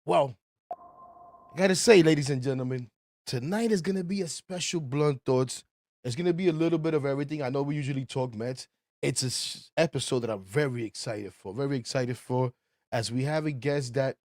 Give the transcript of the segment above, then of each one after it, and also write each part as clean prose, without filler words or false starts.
Well, I gotta say, ladies and gentlemen, tonight is gonna be a special blunt thoughts. It's gonna be a little bit of everything. I know we usually talk Mets. It's an episode that I'm very excited for. Very excited for, as we have a guest that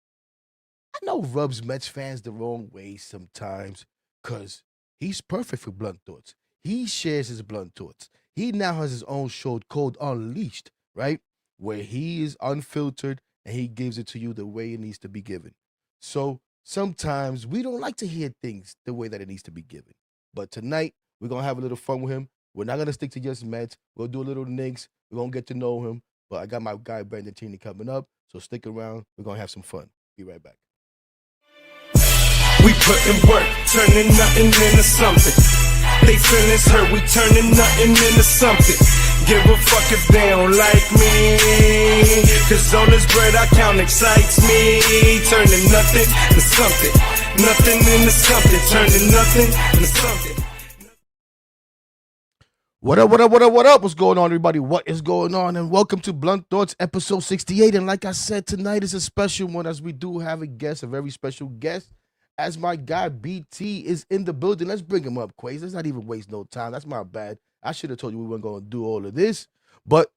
I know rubs Mets fans the wrong way sometimes, cause he's perfect for blunt thoughts. He shares his blunt thoughts. He now has his own show called Unleashed, right? Where he is unfiltered and he gives it to you the way it needs to be given. So sometimes we don't like to hear things the way that it needs to be given. But tonight, we're gonna have a little fun with him. We're not gonna stick to just Mets. We'll do a little Knicks. We're gonna get to know him. But I got my guy Brandon Tierney coming up. So stick around. We're gonna have some fun. Be right back. We putting work, turning nothing into something. They feelings hurt, we turning nothing into something. Give a fuck if they don't like me. Cause all this bread I count excites me. Turning nothing to something. Nothing into something. Turning nothing into something. What up, what up, what up, what up? What's going on, everybody? What is going on? And welcome to Blunt Thoughts, episode 68. And like I said, tonight is a special one, as we do have a guest, a very special guest, as my guy BT is in the building. Let's bring him up, Kweisi. Let's not even waste no time. That's my bad. I should have told you we weren't going to do all of this. But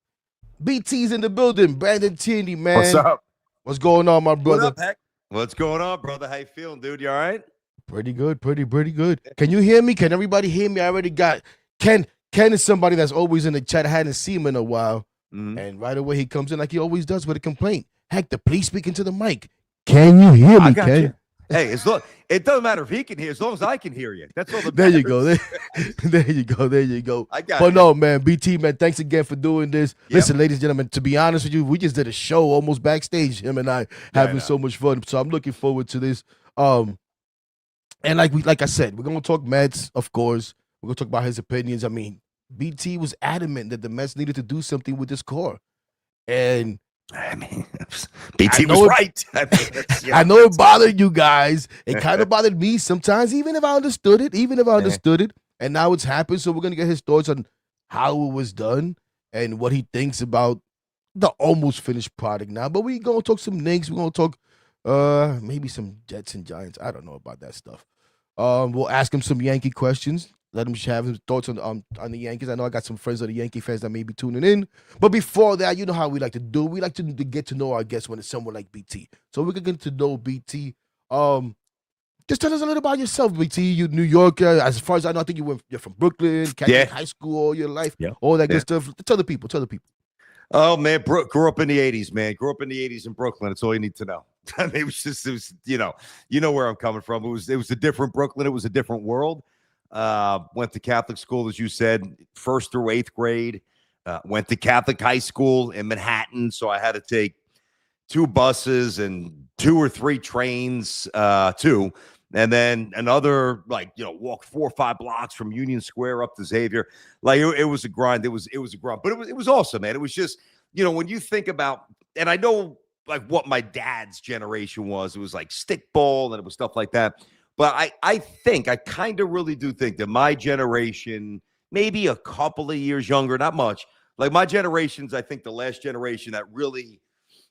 BT's in the building. Brandon Tierney, man. What's up? What's going on, my brother? What up, Heck? What's going on, brother? How you feeling, dude? You all right? Pretty good, pretty good. Can you hear me? Can everybody hear me? I already got Ken is somebody that's always in the chat. I hadn't seen him in a while. Mm-hmm. And right away he comes in like he always does with a complaint. Hector, please speak into the mic. Can you hear me, I got Ken? you. Hey, it doesn't matter if he can hear, as long as I can hear you. That's all that There matters. you go. There you go. I got But you. no, man, BT, man, thanks again for doing this. Yep. Listen, ladies and gentlemen, to be honest with you, we just did a show almost backstage, him and I, having so much fun. So I'm looking forward to this. And like I said, we're gonna talk Mets, of course. We're gonna talk about his opinions. I mean, BT was adamant that the Mets needed to do something with this core. And I mean, BT was right. I know it bothered you guys. It kind of bothered me sometimes, even if I understood it. And now it's happened. So we're going to get his thoughts on how it was done and what he thinks about the almost finished product now. But we're going to talk some Knicks. We're going to talk maybe some Jets and Giants. I don't know about that stuff. We'll ask him some Yankee questions. Let him have his thoughts on the Yankees. I know I got some friends of the Yankee fans that may be tuning in. But before that, you know how we like to do. We like to get to know our guests when it's someone like BT. So we're going to get to know BT. Just tell us a little about yourself, BT. You New Yorker. As far as I know, I think you're from Brooklyn, Catholic high school all your life. Yeah. All that good stuff. Tell the people. Oh, man, grew up in the 80s, man. Grew up in the 80s in Brooklyn. That's all you need to know. I mean, it was you know where I'm coming from. It was a different Brooklyn. It was a different world. Went to Catholic school, as you said, 1st through 8th grade. Went to Catholic high school in Manhattan, so I had to take 2 buses and 2 or 3 trains, and then another, walk 4 or 5 blocks from Union Square up to Xavier. Like it was a grind. It was a grind, but it was awesome, man. It was just, when you think about, and I know like what my dad's generation was, it was like stickball and it was stuff like that. But I kind of really do think that my generation, maybe a couple of years younger, not much, like my generation's, I think the last generation that really,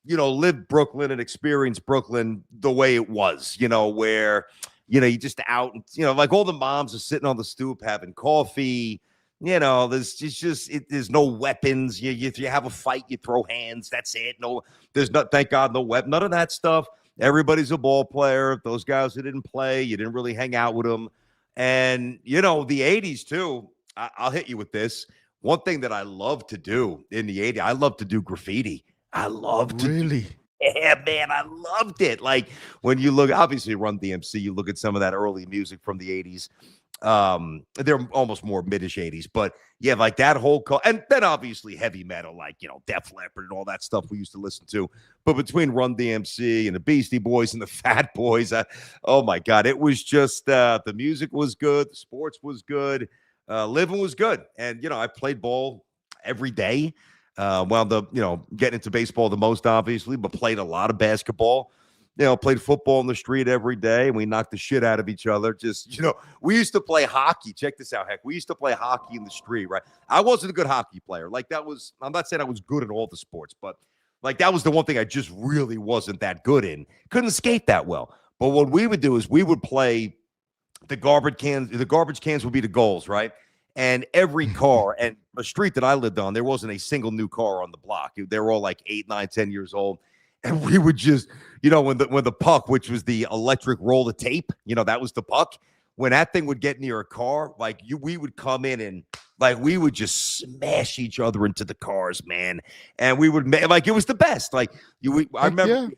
lived Brooklyn and experienced Brooklyn the way it was, where, you just out, like all the moms are sitting on the stoop having coffee, there's no weapons. You have a fight, you throw hands, that's it. No, there's not, thank God, no weapon, none of that stuff. Everybody's a ball player. Those guys who didn't play, you didn't really hang out with them. And, the 80s, too, I'll hit you with this. One thing that I love to do in the 80s, I love to do graffiti. I love to. Really? Yeah, man, I loved it. Like when you look, obviously Run DMC, you look at some of that early music from the 80s. They're almost more mid-ish 80s, but yeah, like that whole and then obviously heavy metal, like Def Leppard and all that stuff we used to listen to. But between Run DMC and the Beastie Boys and the Fat Boys, oh my God, it was just the music was good, the sports was good, living was good, and I played ball every day. Wound up getting into baseball the most, obviously, but played a lot of basketball. Played football in the street every day, and we knocked the shit out of each other. Just, we used to play hockey. Check this out, Heck. We used to play hockey in the street, right? I wasn't a good hockey player. Like that was, I'm not saying I was good at all the sports, but Like that was the one thing I just really wasn't that good in. Couldn't skate that well. But what we would do is we would play the garbage cans. The garbage cans would be the goals, right? And every car and the street that I lived on, there wasn't a single new car on the block. They were all like 8, 9, 10 years old. And we would just, when the puck, which was the electric roll of tape, that was the puck. When that thing would get near a car, we would come in and we would just smash each other into the cars, man. And we would it was the best. I remember,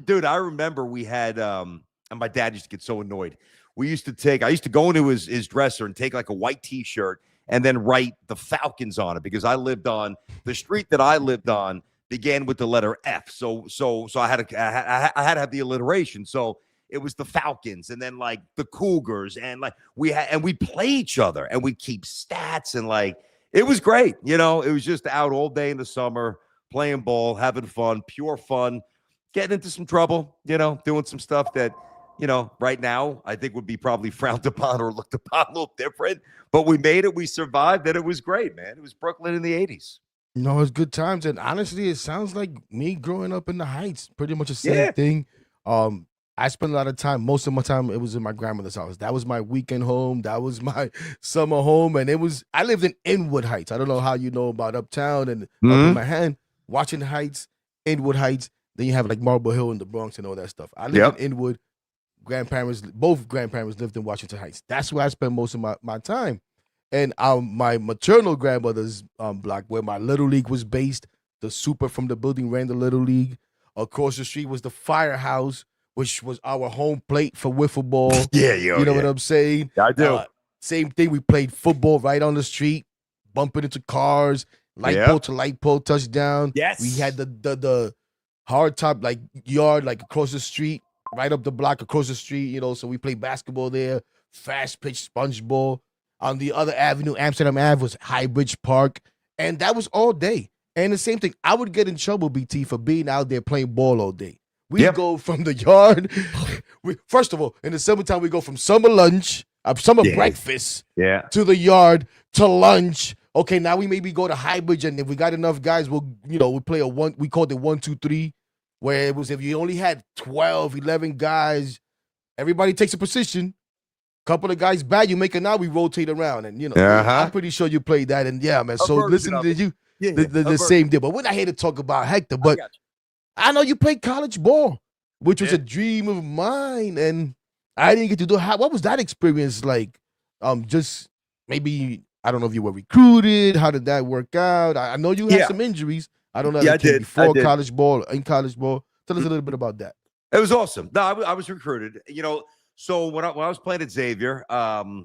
dude, I remember we had, and my dad used to get so annoyed. I used to go into his dresser and take like a white T-shirt and then write the Falcons on it because I lived on the street that I lived on began with the letter F. So I had to have the alliteration. So it was the Falcons and then like the Cougars and we'd play each other and we'd keep stats and it was great. It was just out all day in the summer, playing ball, having fun, pure fun, getting into some trouble, doing some stuff that, right now I think would be probably frowned upon or looked upon a little different, but we made it, we survived, and it was great, man. It was Brooklyn in the 80s. It's good times. And honestly, it sounds like me growing up in the Heights, pretty much the same thing. I spent a lot of time, most of my time, it was in my grandmother's house. That was my weekend home. That was my summer home. And I lived in Inwood Heights. I don't know how you know about Uptown and up in my hand, watching Heights, Inwood Heights. Then you have like Marble Hill in the Bronx and all that stuff. I lived in Inwood. Both grandparents lived in Washington Heights. That's where I spent most of my time. And my maternal grandmother's block, where my Little League was based, the super from the building ran the Little League. Across the street was the Firehouse, which was our home plate for wiffle ball. You know what I'm saying? I do. Same thing. We played football right on the street, bumping into cars, light pole to light pole touchdown. Yes. We had the hard top yard across the street, right up the block across the street. So we played basketball there, fast pitch sponge ball. On the other avenue, Amsterdam Ave, was Highbridge Park, and that was all day. And the same thing, I would get in trouble, BT, for being out there playing ball all day. We'd go from the yard. First of all, in the summertime, we go from summer lunch, summer breakfast, to the yard, to lunch. Okay, now we maybe go to Highbridge, and if we got enough guys, we'll play we called it 1, 2, 3, where it was if you only had 12, 11 guys, everybody takes a position. Couple of guys bad, you make it now, we rotate around. And, I'm pretty sure you played that. And, man, so listening to you, the same deal. But we're not here to talk about Hector. But I know you played college ball, which was a dream of mine. And I didn't get to do it. What was that experience like? Just maybe, I don't know if you were recruited. How did that work out? I know you had some injuries. I don't know if you before college ball, in college ball. Tell us a little bit about that. It was awesome. No, I was recruited. So when I was playing at Xavier, it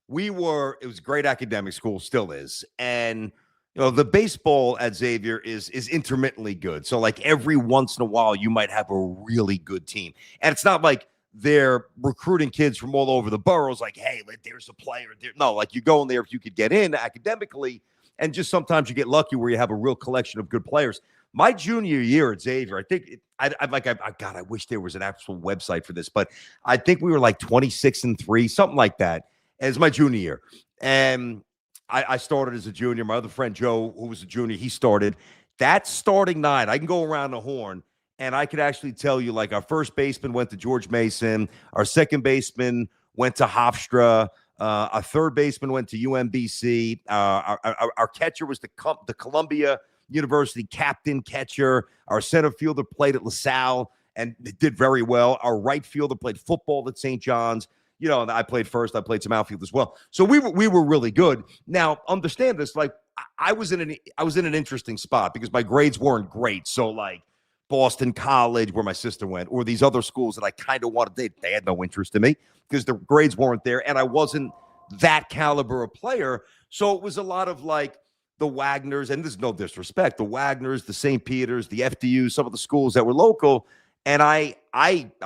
was a great academic school, still is. And, the baseball at Xavier is intermittently good. So every once in a while, you might have a really good team. And it's not like they're recruiting kids from all over the boroughs. Hey, there's a player there. No, you go in there if you could get in academically. And just sometimes you get lucky where you have a real collection of good players. My junior year at Xavier, I think I wish there was an actual website for this, but I think we were 26-3, something like that, as my junior year. And I started as a junior. My other friend Joe, who was a junior, he started. That starting nine, I can go around the horn and I could actually tell you, our first baseman went to George Mason, our second baseman went to Hofstra, our third baseman went to UMBC, our catcher was the Columbia University captain catcher. Our center fielder played at LaSalle and did very well. Our right fielder played football at St. John's. And I played first. I played some outfield as well. So we were really good. Now, understand this. I was in an interesting spot because my grades weren't great. So Boston College, where my sister went, or these other schools that I kind of wanted, they had no interest in me because the grades weren't there, and I wasn't that caliber of player. So it was a lot of the Wagners, and there's no disrespect, the Wagners, the St. Peter's, the FDU, some of the schools that were local. And I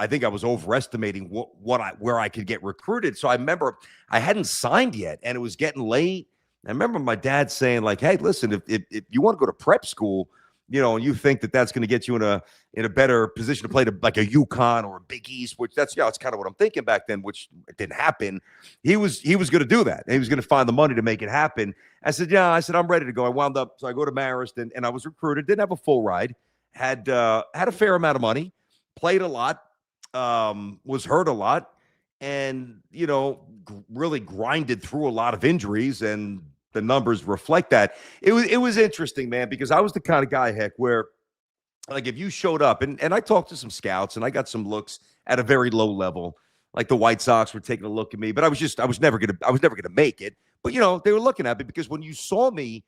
think I was overestimating where I could get recruited. So I remember I hadn't signed yet, and it was getting late. I remember my dad saying, hey, listen, if you want to go to prep school, and you think that that's going to get you in a better position to play like a UConn or a Big East, which that's it's kind of what I'm thinking back then, which didn't happen. He was going to do that. He was going to find the money to make it happen. I said, I'm ready to go. I wound up, so I go to Marist, and I was recruited. Didn't have a full ride. Had a fair amount of money. Played a lot. Was hurt a lot, and really grinded through a lot of injuries, and the numbers reflect that. It was interesting, man, because I was the kind of guy, Heck, where like if you showed up, and I talked to some scouts, and I got some looks at a very low level, like the White Sox were taking a look at me, but I was never gonna make it. But they were looking at me because when you saw me,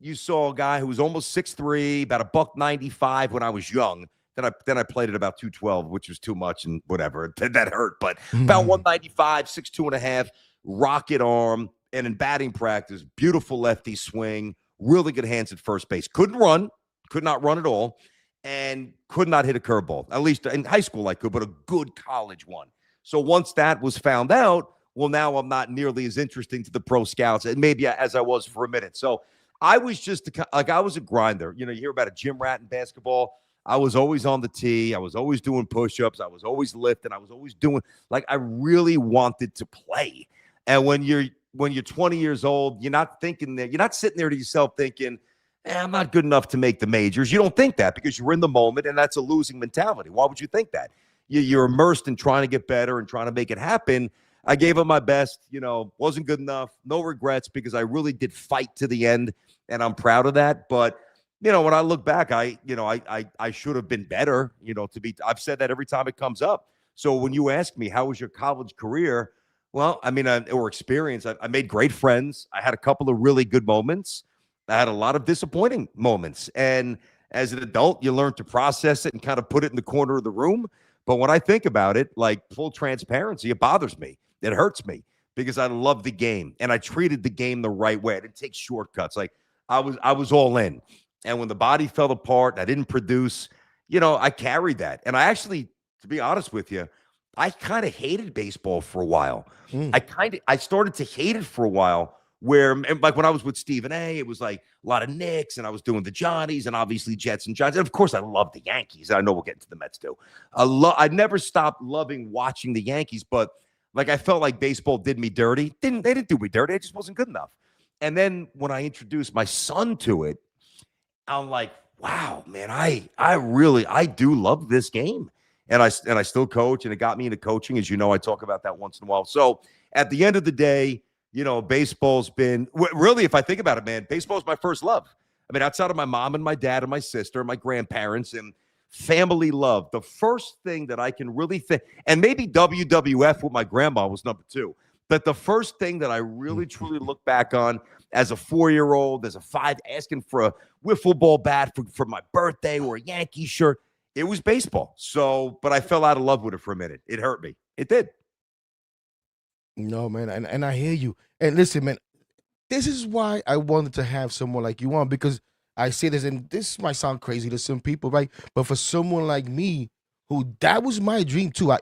you saw a guy who was almost 6'3", about $195 when I was young. Then I played at about 212, which was too much and whatever. That hurt, but about 195, 6'2.5", rocket arm, and in batting practice, beautiful lefty swing, really good hands at first base. Could not run at all, and could not hit a curveball. At least in high school I could, but a good college one. So once that was found out, well, now I'm not nearly as interesting to the pro scouts, and maybe as I was for a minute. So I was just I was a grinder. You hear about a gym rat in basketball. I was always on the tee. I was always doing push-ups. I was always lifting. I was always doing, like, I really wanted to play. And when you're 20 years old, you're not thinking that. You're not sitting there to yourself thinking, I'm not good enough to make the majors. You don't think that because you're in the moment, and that's a losing mentality. Why would you think that? You're immersed in trying to get better and trying to make it happen. I gave it my best, wasn't good enough. No regrets because I really did fight to the end, and I'm proud of that. But when I look back, I should have been better, I've said that every time it comes up. So when you ask me, how was your college career? Well, I mean, or experience, I made great friends. I had a couple of really good moments. I had a lot of disappointing moments. And as an adult, you learn to process it and kind of put it in the corner of the room. But when I think about it, like full transparency, it bothers me. It hurts me because I love the game and I treated the game the right way. I didn't take shortcuts. Like I was all in. And when the body fell apart, I didn't produce, I carried that. And I actually, to be honest with you, I kind of hated baseball for a while. I started to hate it for a while where, like when I was with Stephen A., it was like a lot of Knicks, and I was doing the Johnnies and obviously Jets and Giants. And of course, I love the Yankees. I know we'll get into the Mets too. I never stopped loving watching the Yankees, but like I felt like baseball did me dirty. They didn't do me dirty. I just wasn't good enough. And then when I introduced my son to it, I'm like, wow, man, I do love this game. And I still coach, and it got me into coaching. As you know, I talk about that once in a while. So at the end of the day, baseball's been really, if I think about it, man, baseball's my first love. I mean, outside of my mom and my dad and my sister, my grandparents, and family love, the first thing that I can really think, and maybe WWF with my grandma was number 2, but the first thing that I really truly look back on as a 4-year-old, as a 5, asking for a wiffle ball bat for my birthday or a Yankee shirt, it was baseball. So, but I fell out of love with it for a minute. It hurt me. It did. No, man, and I hear you. And listen, man, this is why I wanted to have someone like you on, because I say this, and this might sound crazy to some people, right? But for someone like me, who that was my dream too,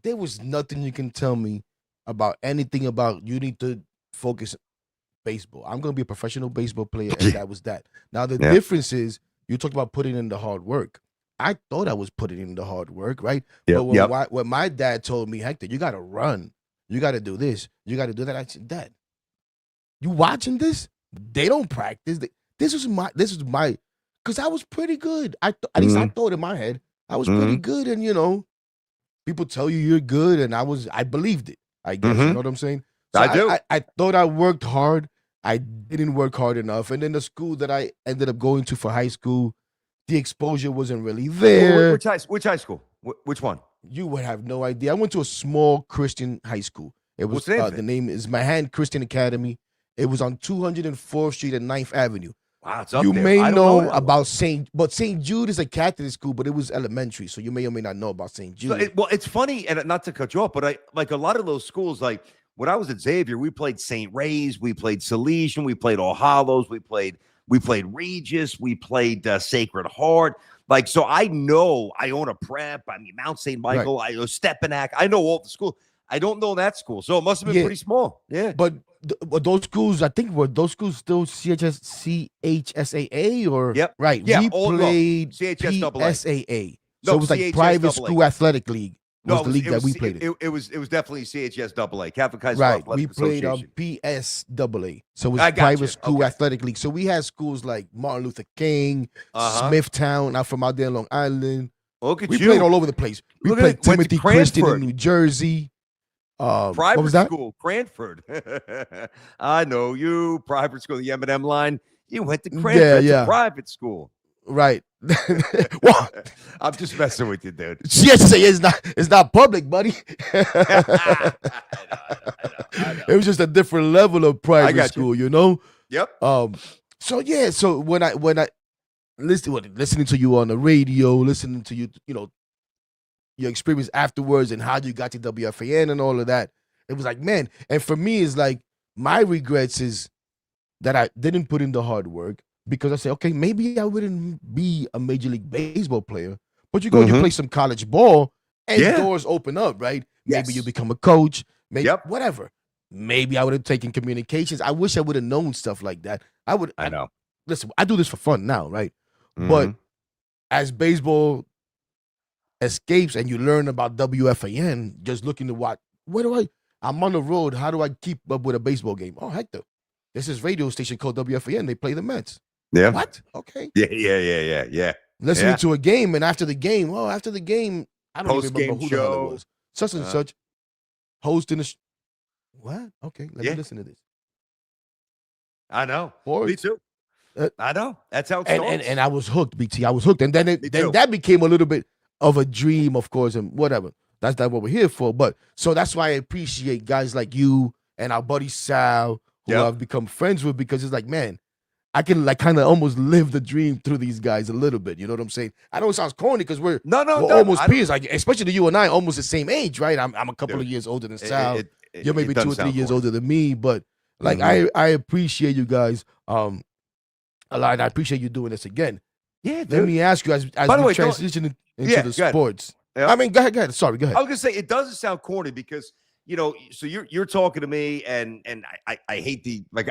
there was nothing you can tell me about anything about you need to focus baseball. I'm going to be a professional baseball player, and that was that. Now, the difference is you talked about putting in the hard work. I thought I was putting in the hard work, right? But when my dad told me, Hector, you got to run. You got to do this. You got to do that. I said, Dad, you watching this? They don't practice. This is my, because I was pretty good. At least I thought in my head, I was pretty good. And, people tell you you're good. And I believed it, I guess. You know what I'm saying? So I do. I thought I worked hard. I didn't work hard enough. And then the school that I ended up going to for high school, the exposure wasn't really there. Which high school? Which one? You would have no idea. I went to a small Christian high school. It was the name is Mahan Christian Academy. It was on 204th Street and 9th Avenue. Wow, it's up you there. may know about St. Jude is a Catholic school, but it was elementary, so you may or may not know about St. Jude. So it's funny, and not to cut you off, but I like a lot of those schools. Like when I was at Xavier, we played St. Ray's, we played Salesian, we played All Hallows, we played Regis, we played Sacred Heart. Like, so I know Iona Prep, I mean Mount St. Michael, right. I know Stepinac, I know all the schools. I don't know that school, so it must have been Yeah. pretty small. Yeah, But those schools, I think, were those schools still CHSAA or Yep. right? Yeah, We all- no, CHSAA. played PSAA, so No, it was like private school CHSAA. athletic league. No, Was the league that we played in. It was definitely CHSAA, Catholic High School Right, Athletic we played Association. PSAA, so it was I got private you. school Okay. athletic league. So we had schools like Martin Luther King, Uh-huh. Smithtown. I'm from out there in Long Island. Look at We you. played all over the place. We Look at played it. Went to Timothy Christian in Cranford. New Jersey. What Private was that? school, Cranford. I know you. Private school, the M&M line. You went to Cranford. Yeah, It's yeah. a private school. Right. Well, I'm just messing with you, dude. CHSAA it's not public, buddy. I know. It was just a different level of private got you. school, you know. Yep. So yeah. So when I listening to you on the radio, listening to you, you know, your experience afterwards and how you got to WFAN and all of that, it was like, man. And for me, it's like my regrets is that I didn't put in the hard work because I said, okay, maybe I wouldn't be a Major League Baseball player, but you go, you play some college ball, and Yeah. doors open up, right? Yes. Maybe you become a coach, maybe Yep. whatever. Maybe I would have taken communications. I wish I would have known stuff like that. I know. Listen, I do this for fun now, right? But Mhm. as baseball escapes and you learn about WFAN, just looking to watch, I'm on the road. How do I keep up with a baseball game? Oh, Hector, this is radio station called WFAN. They play the Mets. Yeah. What? Okay. Yeah. Listening Yeah. to a game, and after the game, I don't even Post-game remember who the hell show. it was. Such and such, hosting the what? Okay, let me listen to this. I know. Boys. Me too. I know. That's how it And, starts. and I was hooked, BT. I was hooked. And then Me too. that became a little bit of a dream, of course, and whatever. That's not what we're here for. But so that's why I appreciate guys like you and our buddy Sal, who Yep. I've become friends with, because it's like, man, I can like kind of almost live the dream through these guys a little bit. You know what I'm saying? I know it sounds corny because we're almost peers, like especially you and I, almost the same age, right? I'm a couple of years older than Sal. You're maybe 2 or 3 years older than me, but like I appreciate you guys a lot, and I appreciate you doing this again. Yeah, dude. Let me ask you, as By the we way, transition into Yeah, the go ahead. sports. Yeah. I mean, go ahead. Sorry, go ahead. I was gonna say it doesn't sound corny because so you're talking to me and I hate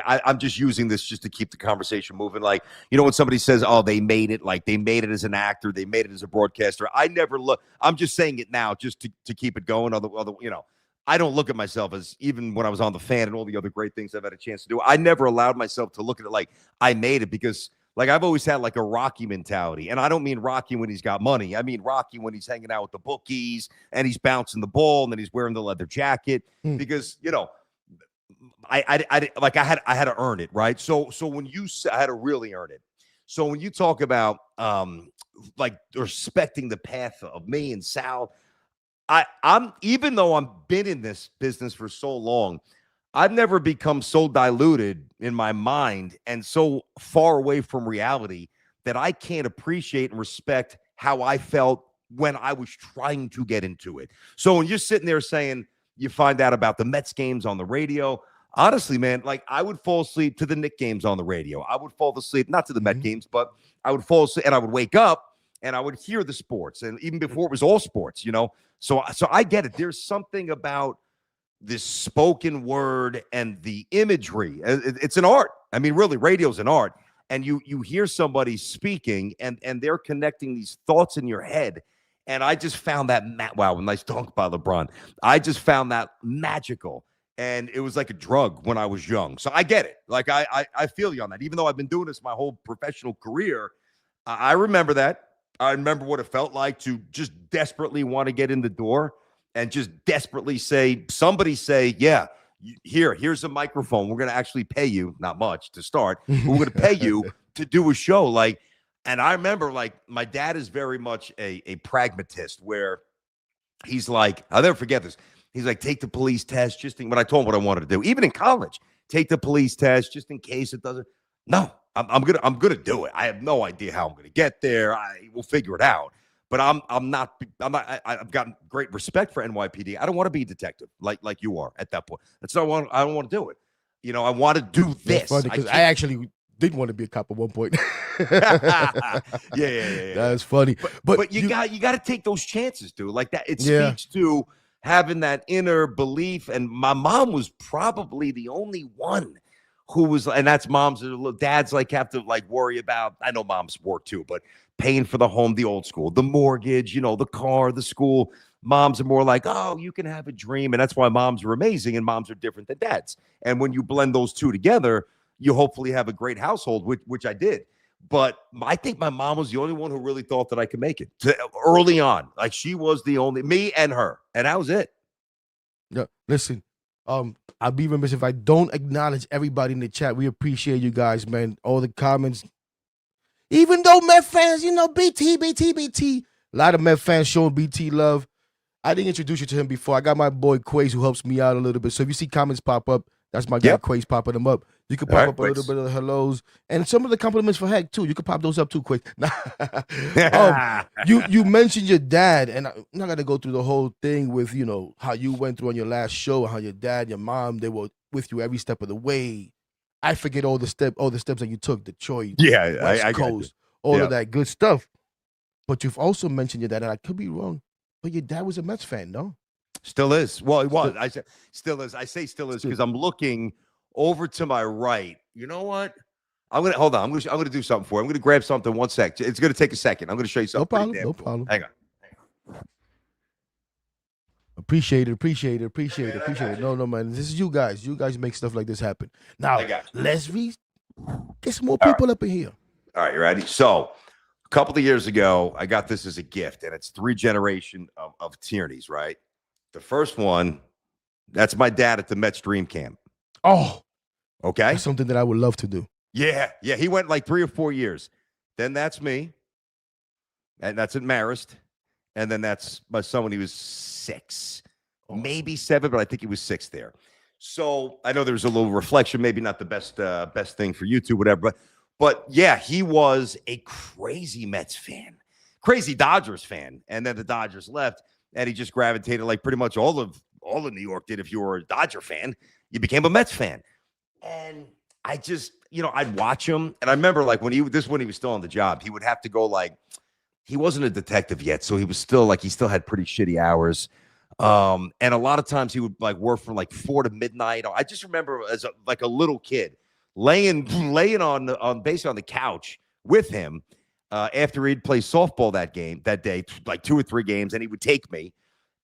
I'm just using this just to keep the conversation moving. Like, when somebody says, oh, they made it as an actor, they made it as a broadcaster. I never look. I'm just saying it now just to keep it going. I don't look at myself as, even when I was on the Fan and all the other great things I've had a chance to do, I never allowed myself to look at it like I made it, because like I've always had like a Rocky mentality. And I don't mean Rocky when he's got money. I mean Rocky when he's hanging out with the bookies and he's bouncing the ball and then he's wearing the leather jacket, because, I had to earn it. Right. So when I had to really earn it. So when you talk about like respecting the path of me and Sal, I'm even though I've been in this business for so long, I've never become so diluted in my mind and so far away from reality that I can't appreciate and respect how I felt when I was trying to get into it. So when you're sitting there saying you find out about the Mets games on the radio, honestly, man, like I would fall asleep to the Knicks games on the radio. I would fall asleep, not to the Met games, but I would fall asleep and I would wake up and I would hear the sports. And even before it was all sports, So I get it. There's something about this spoken word and the imagery. It's an art. I mean, really, radio's an art. And you hear somebody speaking and they're connecting these thoughts in your head. And I just found that, wow, nice dunk by LeBron. I just found that magical. And it was like a drug when I was young. So I get it. Like, I feel you on that. Even though I've been doing this my whole professional career, I remember that. I remember what it felt like to just desperately want to get in the door and just desperately somebody say, yeah, here's a microphone. We're going to actually pay you, not much to start, but we're going to pay you to do a show. And I remember my dad is very much a pragmatist, where he's like, I'll never forget this. He's like, take the police test. When I told him what I wanted to do, even in college, take the police test just in case it doesn't. No, I'm gonna do it. I have no idea how I'm gonna get there. We'll figure it out. But I've gotten great respect for NYPD. I don't want to be a detective like you are at that point. That's not I don't want to do it. I want to do this. Because I actually did want to be a cop at one point. Yeah. That's funny. But you got to take those chances, dude. Like that. It speaks to having that inner belief. And my mom was probably the only one who was, and that's moms, dads like have to like worry about, I know moms work too, but paying for the home, the old school, the mortgage, the car, the school. Moms are more like, oh, you can have a dream. And that's why moms are amazing and moms are different than dads. And when you blend those two together, you hopefully have a great household, which I did. But I think my mom was the only one who really thought that I could make it early on. Like she was the only, me and her. And that was it. Yeah, listen, I'll be remiss if I don't acknowledge everybody in the chat. We appreciate you guys, man. All the comments. Even though Met fans, BT. A lot of Met fans showing BT love. I didn't introduce you to him before. I got my boy Kweisi who helps me out a little bit. So if you see comments pop up, that's my guy Kweisi popping them up. You can pop up a little bit of hellos and some of the compliments for Heck too. You can pop those up too, Kweisi. You mentioned your dad, and I'm not gonna go through the whole thing with how you went through on your last show, how your dad, your mom, they were with you every step of the way. I forget all the steps that you took, Detroit, West Coast, all of that good stuff. But you've also mentioned your dad, and I could be wrong, but your dad was a Mets fan, no? Still is. Well, he was. I say still is. I say still is because I'm looking over to my right. You know what? I'm gonna hold on. I'm gonna do something for you. I'm gonna grab something. 1 sec. It's gonna take a second. I'm gonna show you something. No problem. Hang on. Appreciate it. No, man. This is you guys. You guys make stuff like this happen. Now, let's get some more people up in here. All right, you ready? So, a couple of years ago, I got this as a gift, and it's 3 generations of Tierneys, right? The first one, that's my dad at the Mets Dream Camp. Oh, okay. That's something that I would love to do. Yeah. He went like 3 or 4 years. Then that's me, and that's at Marist. And then that's my son when he was 6, maybe 7, but I think he was 6 there. So I know there's a little reflection, maybe not the best thing for YouTube, whatever. But yeah, he was a crazy Mets fan, crazy Dodgers fan, and then the Dodgers left, and he just gravitated like pretty much all of New York did. If you were a Dodger fan, you became a Mets fan, and I just I'd watch him, and I remember like when he was still on the job, he would have to go like. He wasn't a detective yet, so he was still he still had pretty shitty hours. And a lot of times he would like work from like 4 to midnight. I just remember as a little kid laying on basically on the couch with him after he'd play softball that day, like 2 or 3 games, and he would take me,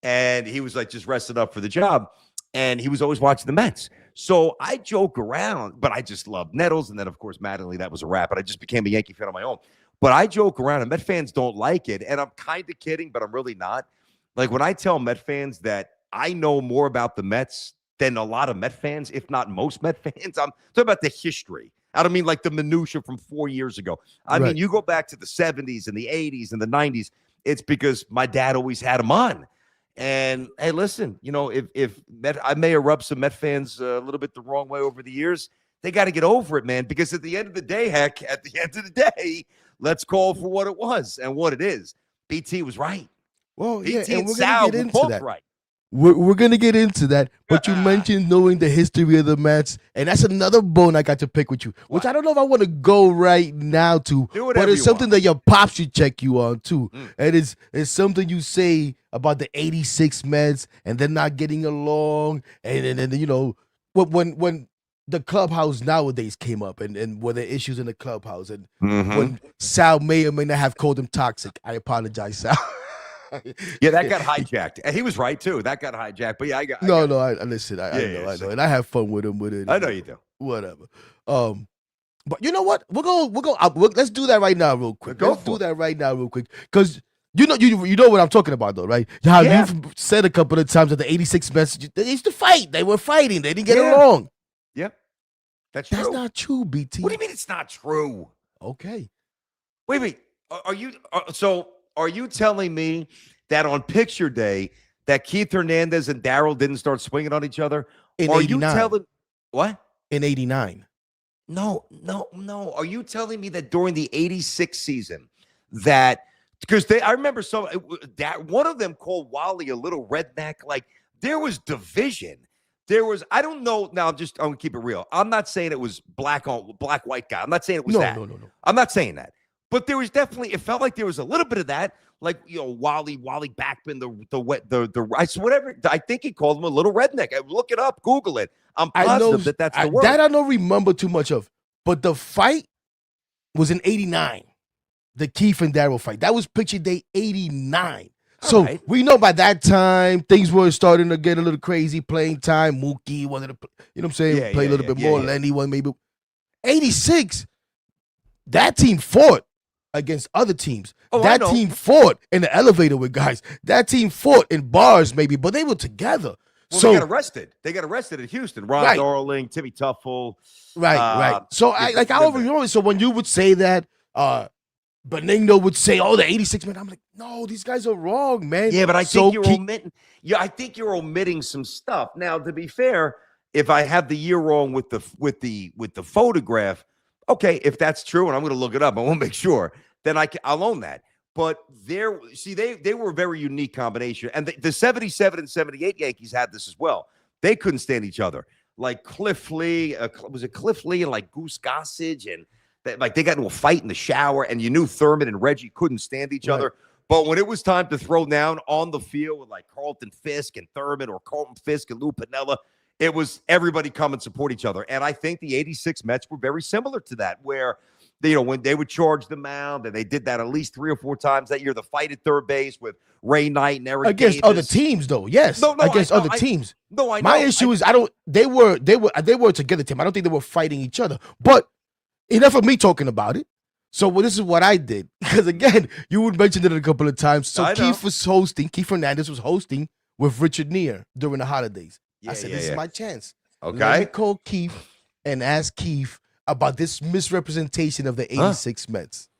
and he was like just rested up for the job, and he was always watching the Mets. So I joke around, but I just loved Nettles, and then of course Mattingly, that was a wrap, and I just became a Yankee fan on my own. But I joke around, and Met fans don't like it, and I'm kind of kidding, but I'm really not. Like when I tell Met fans that I know more about the Mets than a lot of Met fans, if not most Met fans, I'm talking about the history. I don't mean like the minutia from 4 years ago. I mean, you go back to the 70s and the 80s and the 90s, it's because my dad always had them on. And hey, listen, if I may have rubbed some Met fans a little bit the wrong way over the years, they got to get over it, man, because at the end of the day, let's call for what it was and what it is. BT was right. Well, BT and and we're Sal gonna get were into both that. right. We're gonna get into that, but you mentioned knowing the history of the Mets, and that's another bone I got to pick with you, which I don't know if I want to go right now to, but it's something that your pops should check you on too. And it's something you say about the '86 Mets and them not getting along, and when the clubhouse nowadays came up and were there issues in the clubhouse, and when Sal may or may not have called him toxic. I apologize, Sal. Yeah, that got hijacked. And he was right too. That got hijacked. But yeah, I listen, I know. And I have fun with him with it. I know you do. Whatever. But you know what? Let's do that right now real quick. Let's do that right now real quick. Because you know what I'm talking about though, right? How you've said a couple of times that the '86 Mets, they used to fight. They were fighting. They didn't get along. Yep. That's not true, BT. What do you mean it's not true? Okay. Wait. Are you telling me that on picture day that Keith Hernandez and Darryl didn't start swinging on each other? In Are 89. you telling what? In '89. No. Are you telling me that during the '86 season that because I remember one of them called Wally a little redneck, like there was division. There was, I don't know. Now, I'm going to keep it real. I'm not saying it was black, white guy. I'm not saying it was that. No. I'm not saying that. But there was definitely, it felt like there was a little bit of that. like Wally Backman, whatever. I think he called him a little redneck. Look it up, Google it. I'm positive that's the word. That I don't remember too much of, but the fight was in '89. The Keith and Darryl fight. That was picture day 89. So we know by that time things were starting to get a little crazy. Playing time, Mookie wanted to, you know what I'm saying, play a little bit more. Lenny one maybe. 86. That team fought against other teams. That team fought in the elevator with guys. That team fought in bars maybe, but they were together. Well, so they got arrested. They got arrested in Houston. Ron Darling, Timmy Tuffle. Right. So I remember. So when you would say that, Benigno would say, "Oh, the '86 man." I'm like, no, these guys are wrong, man. Yeah, but I think you're omitting. Yeah, I think you're omitting some stuff. Now, to be fair, if I have the year wrong with the photograph, okay, if that's true, and I'm going to look it up, I won't make sure. Then I'll own that. But they were a very unique combination, and the '77 and '78 Yankees had this as well. They couldn't stand each other. Like Cliff Lee, was it Cliff Lee and like Goose Gossage and. Like they got into a fight in the shower, and you knew Thurman and Reggie couldn't stand each other. But when it was time to throw down on the field with like Carlton Fisk and Thurman, or Carlton Fisk and Lou Piniella, it was everybody come and support each other. And I think the '86 Mets were very similar to that, where when they would charge the mound, and they did that at least 3 or 4 times that year. The fight at third base with Ray Knight and Eric against Davis. other teams, though. Yes, against other teams. No, I know. My issue is They were a together team. I don't think they were fighting each other, but. Enough of me talking about it. So this is what I did. Because again, you would mention it a couple of times. So Keith Hernandez was hosting with Richard Neer during the holidays. I said, this is my chance. Okay. Let me call Keith and ask Keith about this misrepresentation of the '86 Mets.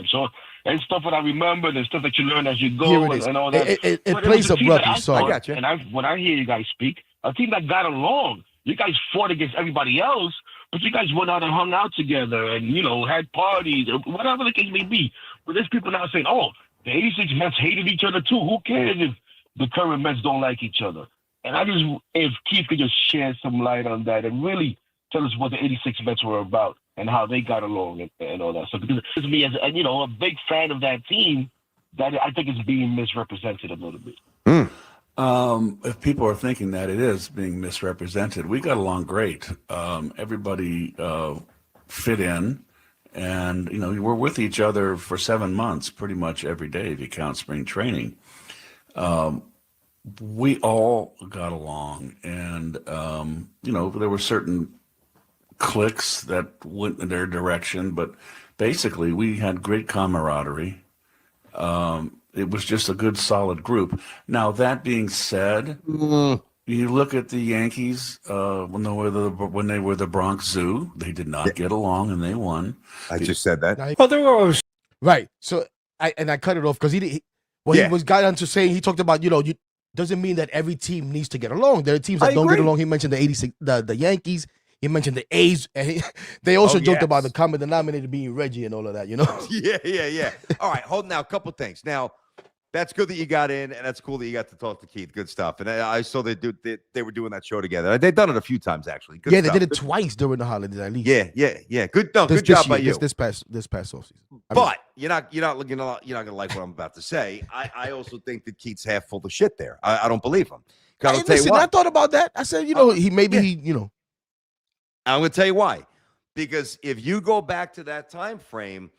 So and stuff that I remember, and stuff that you learn as you go, and all that. It plays abruptly. Sorry. I got you. And when I hear you guys speak, a team that got along, you guys fought against everybody else. But you guys went out and hung out together and, had parties, or whatever the case may be. But there's people now saying, oh, the '86 Mets hated each other too. Who cares if the current Mets don't like each other? And if Keith could just shed some light on that and really tell us what the '86 Mets were about and how they got along and all that stuff. Because it's me as a big fan of that team, that I think it's being misrepresented a little bit. If people are thinking that it is being misrepresented, we got along great. Everybody fit in, and we're with each other for 7 months, pretty much every day if you count spring training. We all got along, and there were certain cliques that went in their direction, but basically we had great camaraderie. It was just a good, solid group. Now, that being said, you look at the Yankees when they were the Bronx Zoo. They did not get along, and they won. I just said that. Well, they were right. So I cut it off because he got onto saying, he talked about doesn't mean that every team needs to get along. There are teams that don't get along. He mentioned the '86, the Yankees. He mentioned the A's, and they also joked about the common denominator being Reggie and all of that. Yeah. All right, hold now. A couple things now. That's good that you got in, and that's cool that you got to talk to Keith. Good stuff. And I saw they were doing that show together. They've done it a few times actually. Good stuff. They did it twice during the holidays at least. Yeah. Good job by you. This past offseason. But you're not gonna like what I'm about to say. I also think that Keith's half full of shit there. I don't believe him. I thought about that. I said, I'm gonna tell you why. Because if you go back to that time frame.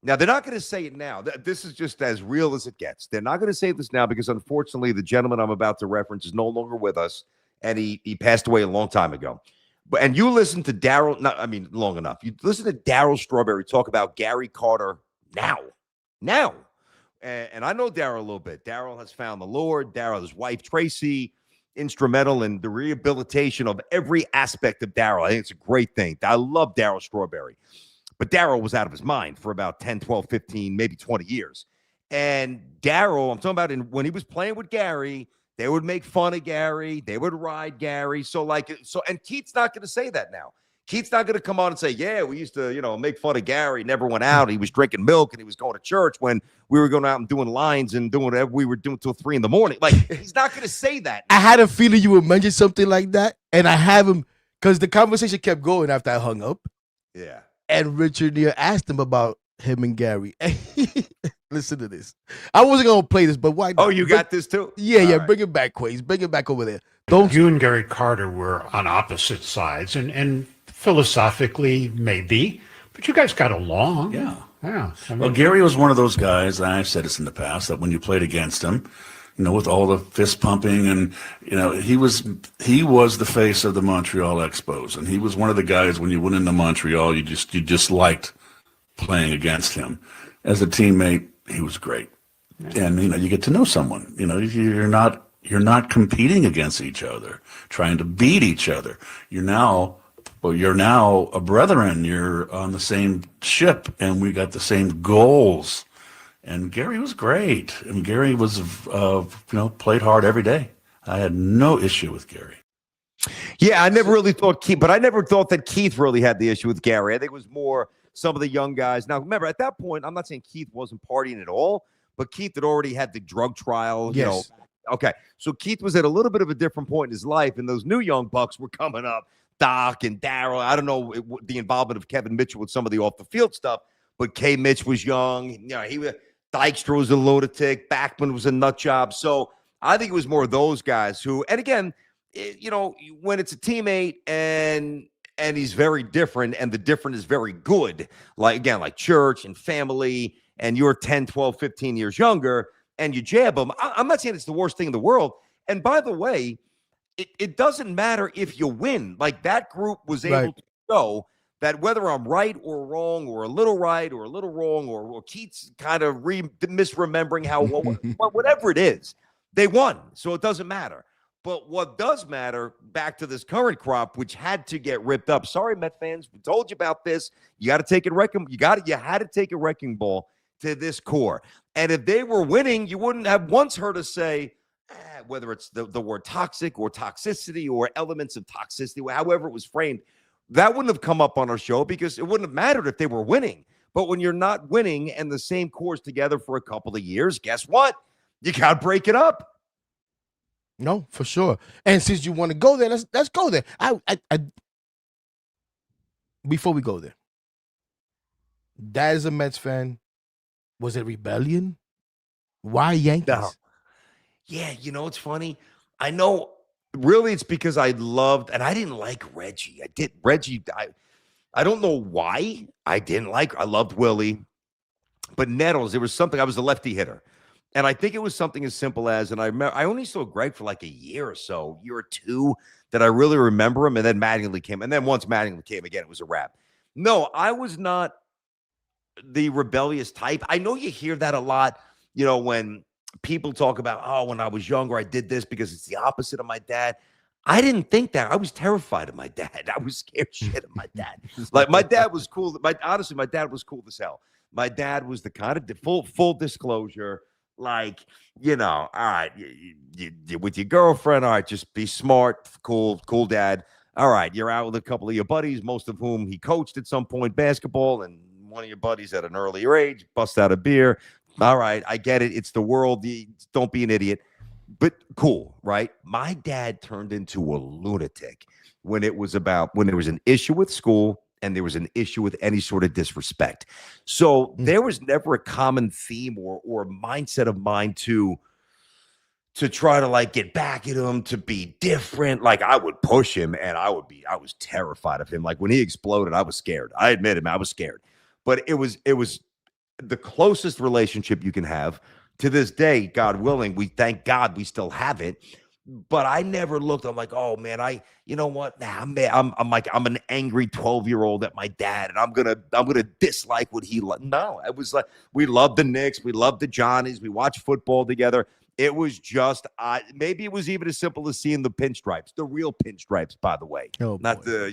Now, they're not going to say it now. This is just as real as it gets. They're not going to say this now because, unfortunately, the gentleman I'm about to reference is no longer with us, and he passed away a long time ago. And you listen to Darryl, long enough. You listen to Darryl Strawberry talk about Gary Carter now. And I know Darryl a little bit. Darryl has found the Lord. Darryl, his wife, Tracy, instrumental in the rehabilitation of every aspect of Darryl. I think it's a great thing. I love Darryl Strawberry. But Darryl was out of his mind for about 10, 12, 15, maybe 20 years. And Darryl, I'm talking about when he was playing with Gary, they would make fun of Gary. They would ride Gary. And Keith's not going to say that now. Keith's not going to come on and say, yeah, we used to, make fun of Gary. Never went out. He was drinking milk and he was going to church when we were going out and doing lines and doing whatever we were doing till 3 a.m. Like, he's not going to say that. I had a feeling you would mention something like that. And I have him, because the conversation kept going after I hung up. Yeah. And Richard Neer asked him about him and Gary. Listen to this. I wasn't gonna play this, but why not? Oh, you got this too? Yeah, All yeah. right. Bring it back, Quaise. Bring it back over there. Don't You and Gary Carter were on opposite sides, and philosophically, maybe, but you guys got along. Yeah. Yeah. I mean, Well, Gary was one of those guys, and I've said this in the past, that when you played against him, with all the fist pumping and, he was the face of the Montreal Expos. And he was one of the guys, when you went into Montreal, you just liked playing against him. As a teammate, he was great. And, you get to know someone, you're not competing against each other, trying to beat each other. You're now a brethren. You're on the same ship, and we got the same goals. And Gary was great. And Gary was, played hard every day. I had no issue with Gary. Yeah, I never really thought Keith, but I never thought that Keith really had the issue with Gary. I think it was more some of the young guys. Now, remember, at that point, I'm not saying Keith wasn't partying at all, but Keith had already had the drug trial. Yes. Okay, so Keith was at a little bit of a different point in his life, and those new young bucks were coming up. Doc and Darryl. I don't know the involvement of Kevin Mitchell with some of the off the field stuff, but K. Mitch was young. Dykstra was a lunatic. Backman was a nut job. So I think it was more those guys who, and again, when it's a teammate and he's very different, and the different is very good, like church and family, and you're 10, 12, 15 years younger, and you jab them. I'm not saying it's the worst thing in the world. And by the way, it doesn't matter if you win. Like, that group was able to show that whether I'm right or wrong, or a little right or a little wrong, or Keith's kind of misremembering how, whatever it is, they won. So it doesn't matter. But what does matter, back to this current crop, which had to get ripped up. Sorry, Met fans, we told you about this. You got to take it you had to take a wrecking ball to this core. And if they were winning, you wouldn't have once heard us say, whether it's the word toxic or toxicity or elements of toxicity, however it was framed, that wouldn't have come up on our show, because it wouldn't have mattered if they were winning. But when you're not winning and the same core's together for a couple of years, guess what? You got to break it up. No, for sure. And since you want to go there, let's go there. I before we go there, Dad is a Mets fan. Was it rebellion? Why Yankees? No. Yeah, it's funny. I know, really, it's because I loved, and I didn't like Reggie. I don't know why I loved Willie, but Nettles, there was something, I was a lefty hitter. And I think it was something as simple as, and I remember, I only saw Greg for like a year or two, that I really remember him. And then Mattingly came. And then once Mattingly came again, it was a wrap. No, I was not the rebellious type. I know you hear that a lot, when people talk about, when I was younger, I did this because it's the opposite of my dad. I didn't think that. I was terrified of my dad. I was scared shit of my dad. Like, my dad was cool. Honestly, my dad was cool as hell. My dad was the kind of full disclosure, like, all right, you with your girlfriend, all right, just be smart, cool dad. All right, you're out with a couple of your buddies, most of whom he coached at some point basketball, and one of your buddies at an earlier age bust out a beer. All right, I get it. It's the world. Don't be an idiot. But cool, right? My dad turned into a lunatic when there was an issue with school and there was an issue with any sort of disrespect. So there was never a common theme or mindset of mine to try to like get back at him, to be different. Like, I would push him, and I was terrified of him. Like, when he exploded, I was scared. I admit it, I was scared. But it was the closest relationship you can have. To this day, God willing, we thank God we still have it. But I never looked. I'm like, oh man, you know what? Nah, I'm an angry 12-year-old at my dad, and I'm gonna dislike what he loved. No, it was like, we loved the Knicks, we loved the Johnnies, we watched football together. It was just, maybe it was even as simple as seeing the pinstripes, the real pinstripes, by the way, not not the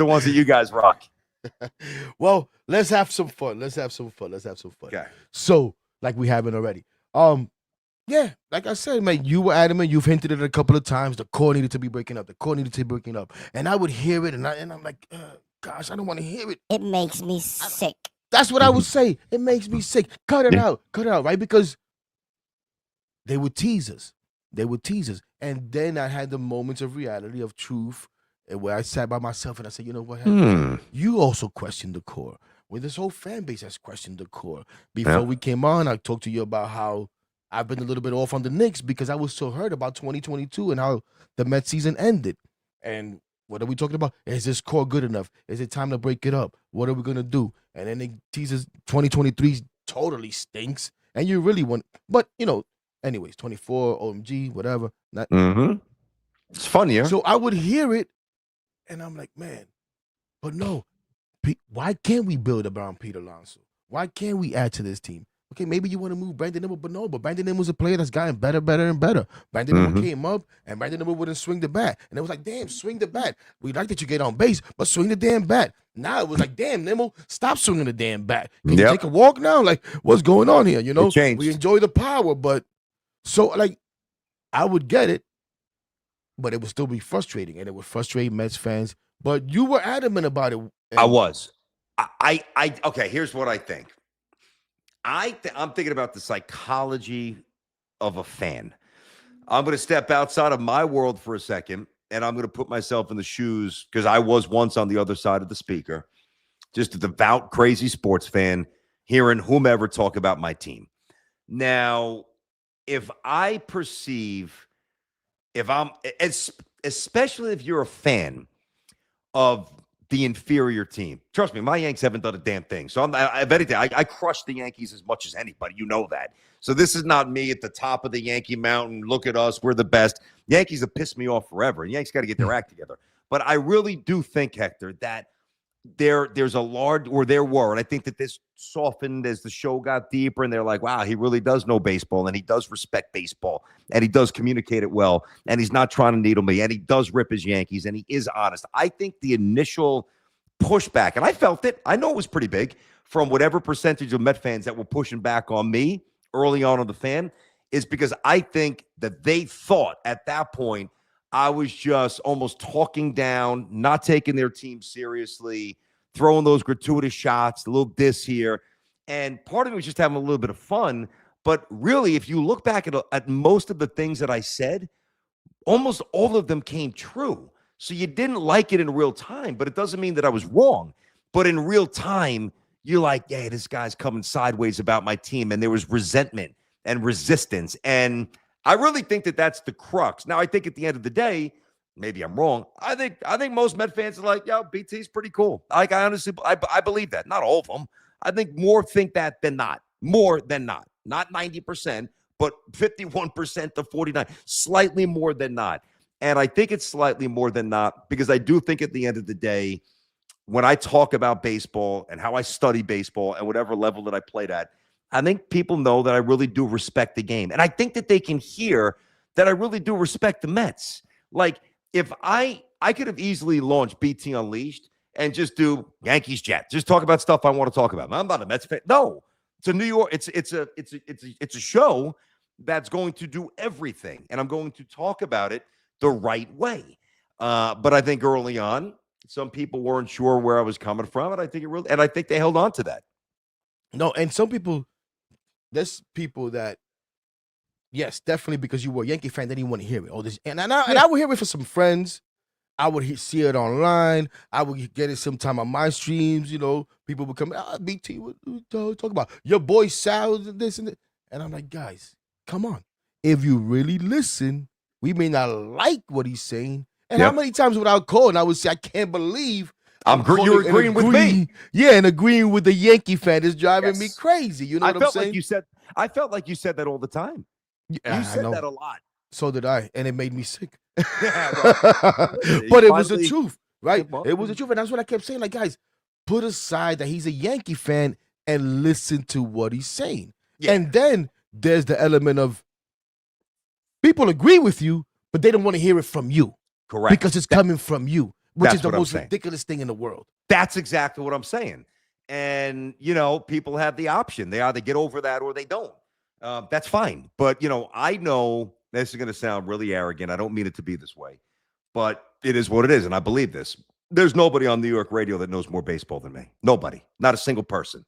ones that you guys rock. Well, let's have some fun. Okay. So, like we haven't already. Yeah, like I said, man, you were adamant. You've hinted at it a couple of times. The core needed to be breaking up. And I would hear it, and I'm like, gosh, I don't want to hear it. It makes me sick. That's what I would say. It makes me sick. Cut it out, right? Because they would tease us. And then I had the moments of reality, of truth, and where I sat by myself and I said, you know what? You also questioned the core. where this whole fan base has questioned the core. Before we came on, I talked to you about how I've been a little bit off on the Knicks because I was so hurt about 2022 and how the Mets season ended. And what are we talking about? Is this core good enough? Is it time to break it up? What are we going to do? And then they teases 2023 totally stinks. And you really want, but anyways, 24, OMG, whatever. It's funnier. So I would hear it and I'm like, man, but no, why can't we build around Pete Alonso? Why can't we add to this team? Okay, maybe you want to move Brandon Nimmo, but Brandon Nimmo was a player that's gotten better and better. Brandon Nimmo came up, and Brandon Nimmo wouldn't swing the bat. And it was like, damn, swing the bat. We like that you get on base, but swing the damn bat. Now it was like, damn, Nimmo, stop swinging the damn bat. Can you take a walk now? Like, what's going on here? We enjoy the power, but so, like, I would get it, but it would still be frustrating, and it would frustrate Mets fans. But you were adamant about it. I was. Okay, here's what I think. I'm thinking about the psychology of a fan. I'm going to step outside of my world for a second, and I'm going to put myself in the shoes, because I was once on the other side of the speaker, just a devout, crazy sports fan, hearing whomever talk about my team. Now, especially if you're a fan of the inferior team. Trust me, my Yanks haven't done a damn thing. So if anything, I crush the Yankees as much as anybody. You know that. So this is not me at the top of the Yankee mountain. Look at us. We're the best. Yankees have pissed me off forever. And Yankees got to get their act together. But I really do think, Hector, that there's a large, or there were, and I think that this softened as the show got deeper, and they're like, wow, he really does know baseball, and he does respect baseball, and he does communicate it well, and he's not trying to needle me, and he does rip his Yankees, and he is honest. I think the initial pushback, and I felt it, I know it was pretty big, from whatever percentage of Met fans that were pushing back on me early on the fan, is because I think that they thought at that point I was just almost talking down, not taking their team seriously, throwing those gratuitous shots, a little diss here. And part of it was just having a little bit of fun. But really, if you look back at most of the things that I said, almost all of them came true. So you didn't like it in real time, but it doesn't mean that I was wrong. But in real time, you're like, yeah, this guy's coming sideways about my team. And there was resentment and resistance. And I really think that that's the crux. Now, I think at the end of the day, maybe I'm wrong. I think most Met fans are like, yo, BT's pretty cool. Like, I honestly, I believe that. Not all of them. I think more think that than not. More than not. Not 90%, but 51% to 49%. Slightly more than not. And I think it's slightly more than not because I do think at the end of the day, when I talk about baseball and how I study baseball and whatever level that I played at, I think people know that I really do respect the game. And I think that they can hear that I really do respect the Mets. Like, if I could have easily launched BT Unleashed and just do Yankees Jets, just talk about stuff I want to talk about. I'm not a Mets fan. No, it's a New York. It's a show that's going to do everything, and I'm going to talk about it the right way. But I think early on, some people weren't sure where I was coming from, and I think they held on to that. No, and some people. There's people that, yes, definitely because you were a Yankee fan, they didn't want to hear it. All this, and I would hear it for some friends. I would see it online. I would get it sometime on my streams. People would come, BT, what talk about? Your boy Sal, this and that. And I'm like, guys, come on. If you really listen, we may not like what he's saying. And how many times would I call and I would say, I can't believe you're agreeing with me. Yeah, and agreeing with the Yankee fan is driving me crazy. You know what I'm saying? I felt like you said that all the time. You said that a lot. So did I, and it made me sick. Yeah, but it was the truth, right? It was the truth, and that's what I kept saying. Like, guys, put aside that he's a Yankee fan and listen to what he's saying. Yeah. And then there's the element of people agree with you, but they don't want to hear it from you. Correct. Because it's coming from you. Which is the most ridiculous thing in the world. That's exactly what I'm saying. And, people have the option. They either get over that or they don't. That's fine. But, I know this is going to sound really arrogant. I don't mean it to be this way. But it is what it is, and I believe this. There's nobody on New York radio that knows more baseball than me. Nobody. Not a single person.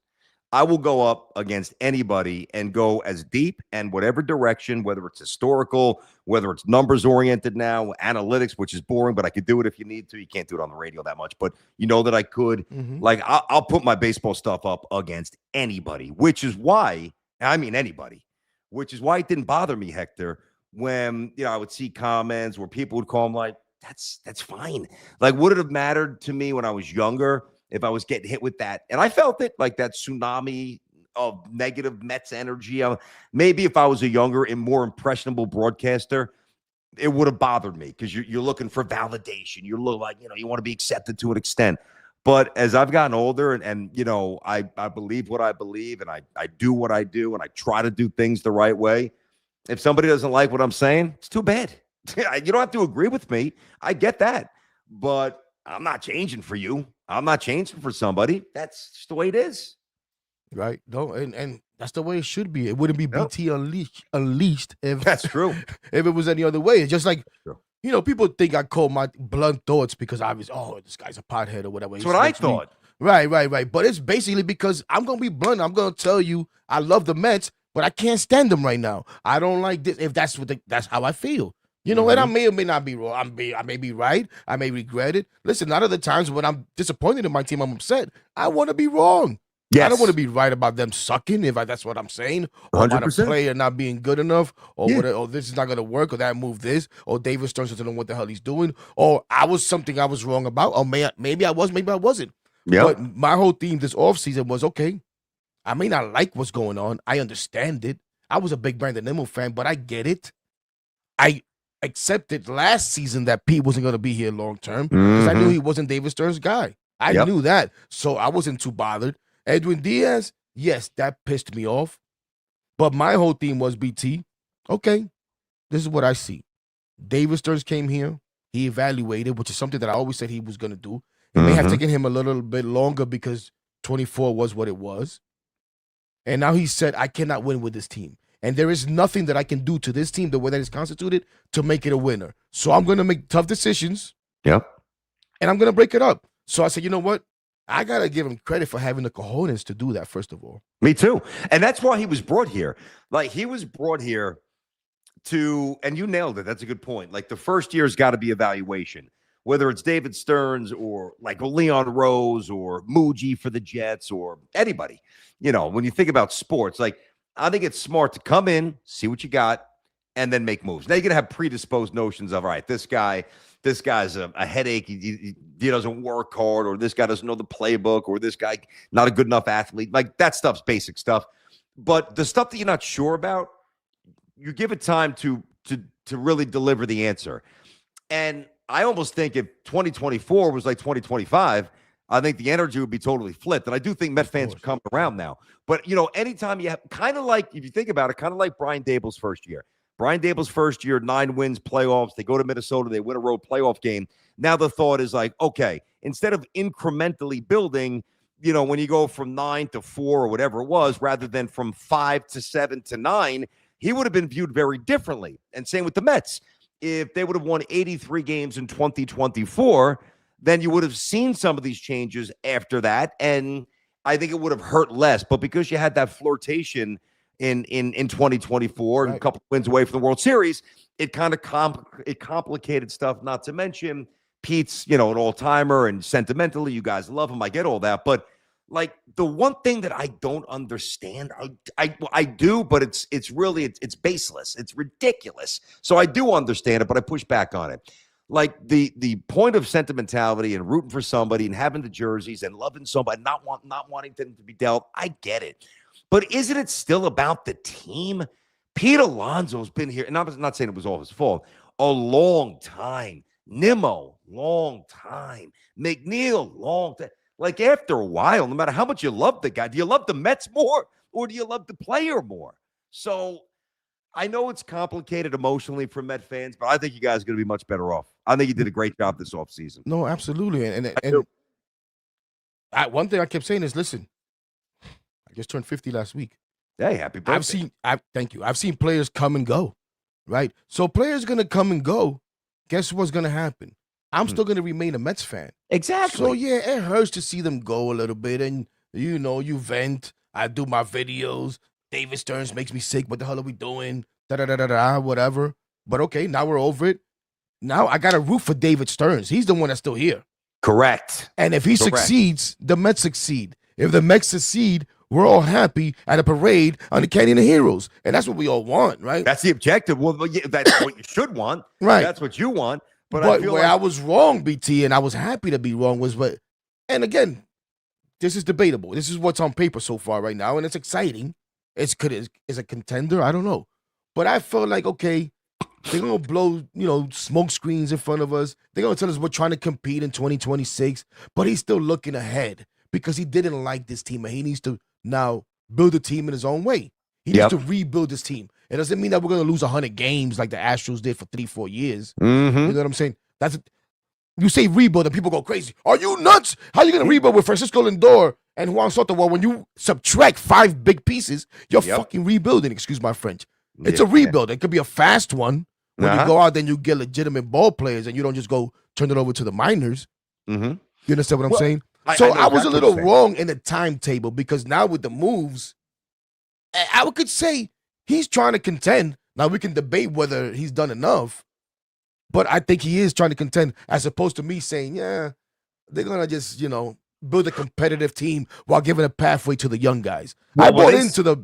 I will go up against anybody and go as deep and whatever direction, whether it's historical, whether it's numbers oriented now, analytics, which is boring, but I could do it if you need to. You can't do it on the radio that much, but you know that I could. Like, I'll put my baseball stuff up against anybody, which is why, anybody, which is why it didn't bother me, Hector, when, I would see comments where people would call them like, that's fine. Like, would it have mattered to me when I was younger if I was getting hit with that? And I felt it, like that tsunami of negative Mets energy. Maybe if I was a younger and more impressionable broadcaster, it would have bothered me because you're looking for validation. You look like, you want to be accepted to an extent. But as I've gotten older and I believe what I believe and I do what I do and I try to do things the right way. If somebody doesn't like what I'm saying, it's too bad. You don't have to agree with me. I get that. But I'm not changing for you. I'm not changing for somebody. That's just the way it is. Right. No, and that's the way it should be. It wouldn't be BT unleashed if that's true. If it was any other way. It's just like, true. People think I call my blunt thoughts because this guy's a pothead or whatever. That's what I thought. Right. But it's basically because I'm going to be blunt. I'm going to tell you I love the Mets, but I can't stand them right now. I don't like this. If that's that's how I feel. And I may or may not be wrong. I may be right. I may regret it. Listen, a lot of the times when I'm disappointed in my team, I'm upset. I want to be wrong. Yes. I don't want to be right about them sucking, that's what I'm saying. Or 100%. About a player not being good enough, or this is not going to work, or that move this, or David Stearns doesn't know what the hell he's doing, or I was wrong about, or maybe I was, maybe I wasn't. Yep. But my whole theme this offseason was, okay, I may not like what's going on. I understand it. I was a big Brandon Nimmo fan, but I get it. I accepted last season that Pete wasn't going to be here long term because I knew he wasn't David Stearns' guy. I knew that. So I wasn't too bothered. Edwin Diaz, yes, that pissed me off. But my whole theme was BT. Okay, this is what I see. David Stearns came here. He evaluated, which is something that I always said he was going to do. It may have taken him a little bit longer because 24 was what it was. And now he said, I cannot win with this team. And there is nothing that I can do to this team, the way that it's constituted, to make it a winner. So I'm going to make tough decisions. Yep. And I'm going to break it up. So I said, you know what? I got to give him credit for having the cojones to do that, first of all. Me too. And that's why he was brought here. Like, he was brought here to, and you nailed it. That's a good point. Like, the first year's got to be evaluation, whether it's David Stearns or like Leon Rose or Muji for the Jets or anybody. When you think about sports, like, I think it's smart to come in, see what you got, and then make moves. Now, you're going to have predisposed notions of, all right, this guy's a headache. He doesn't work hard, or this guy doesn't know the playbook, or this guy not a good enough athlete. Like, that stuff's basic stuff. But the stuff that you're not sure about, you give it time to really deliver the answer. And I almost think if 2024 was like 2025, I think the energy would be totally flipped. And I do think Met fans are coming around now. But, anytime you have, kind of like, if you think about it, kind of like Brian Dable's first year. Brian Dable's first year, 9 wins, playoffs. They go to Minnesota. They win a road playoff game. Now the thought is like, okay, instead of incrementally building, when you go from 9 to 4 or whatever it was, rather than from 5 to 7 to 9, he would have been viewed very differently. And same with the Mets. If they would have won 83 games in 2024, then you would have seen some of these changes after that. And I think it would have hurt less. But because you had that flirtation in 2024 and a couple of wins away from the World Series, it kind of complicated stuff, not to mention Pete's, an all-timer, and sentimentally, you guys love him. I get all that. But like, the one thing that I don't understand, I do, but it's really baseless. It's ridiculous. So I do understand it, but I push back on it. Like, the point of sentimentality and rooting for somebody and having the jerseys and loving somebody, not wanting them to be dealt, I get it. But isn't it still about the team? Pete Alonso's been here, and I'm not saying it was all his fault, a long time. Nimmo, long time. McNeil, long time. Like, after a while, no matter how much you love the guy, do you love the Mets more or do you love the player more? So I know it's complicated emotionally for Met fans, but I think you guys are going to be much better off. I think you did a great job this offseason. No, absolutely. And one thing I kept saying is, listen, I just turned 50 last week. Hey, happy birthday. Thank you. I've seen players come and go, right? So players going to come and go. Guess what's going to happen? I'm still going to remain a Mets fan. Exactly. So, yeah, it hurts to see them go a little bit, and, you vent. I do my videos. David Stearns makes me sick. What the hell are we doing? Da-da-da-da-da, whatever. But okay, now we're over it. Now I got to root for David Stearns. He's the one that's still here. Correct. And if he succeeds, the Mets succeed. If the Mets succeed, we're all happy at a parade on the Canyon of Heroes. And that's what we all want, right? That's the objective. Well, yeah, that's what you should want. Right. That's what you want. But But I feel where like I was wrong, BT, and I was happy to be wrong and again, this is debatable. This is what's on paper so far right now, and it's exciting. Is a contender? I don't know. But I felt like, okay, they're gonna blow, smoke screens in front of us. They're gonna tell us we're trying to compete in 2026, but he's still looking ahead because he didn't like this team, and he needs to now build a team in his own way. He needs to rebuild this team. It doesn't mean that we're gonna lose 100 games like the Astros did for 3-4 years. Mm-hmm. You know what I'm saying? You say rebuild and people go crazy. Are you nuts? How are you going to rebuild with Francisco Lindor and Juan Soto? Well, when you subtract 5 big pieces, you're fucking rebuilding. Excuse my French. It's a rebuild. It could be a fast one. When you go out, then you get legitimate ball players and you don't just go turn it over to the minors. Mm-hmm. You understand what I'm saying? I was a little wrong in the timetable because now with the moves, I could say he's trying to contend. Now we can debate whether he's done enough. But I think he is trying to contend as opposed to me saying, yeah, they're going to just, build a competitive team while giving a pathway to the young guys. I bought into the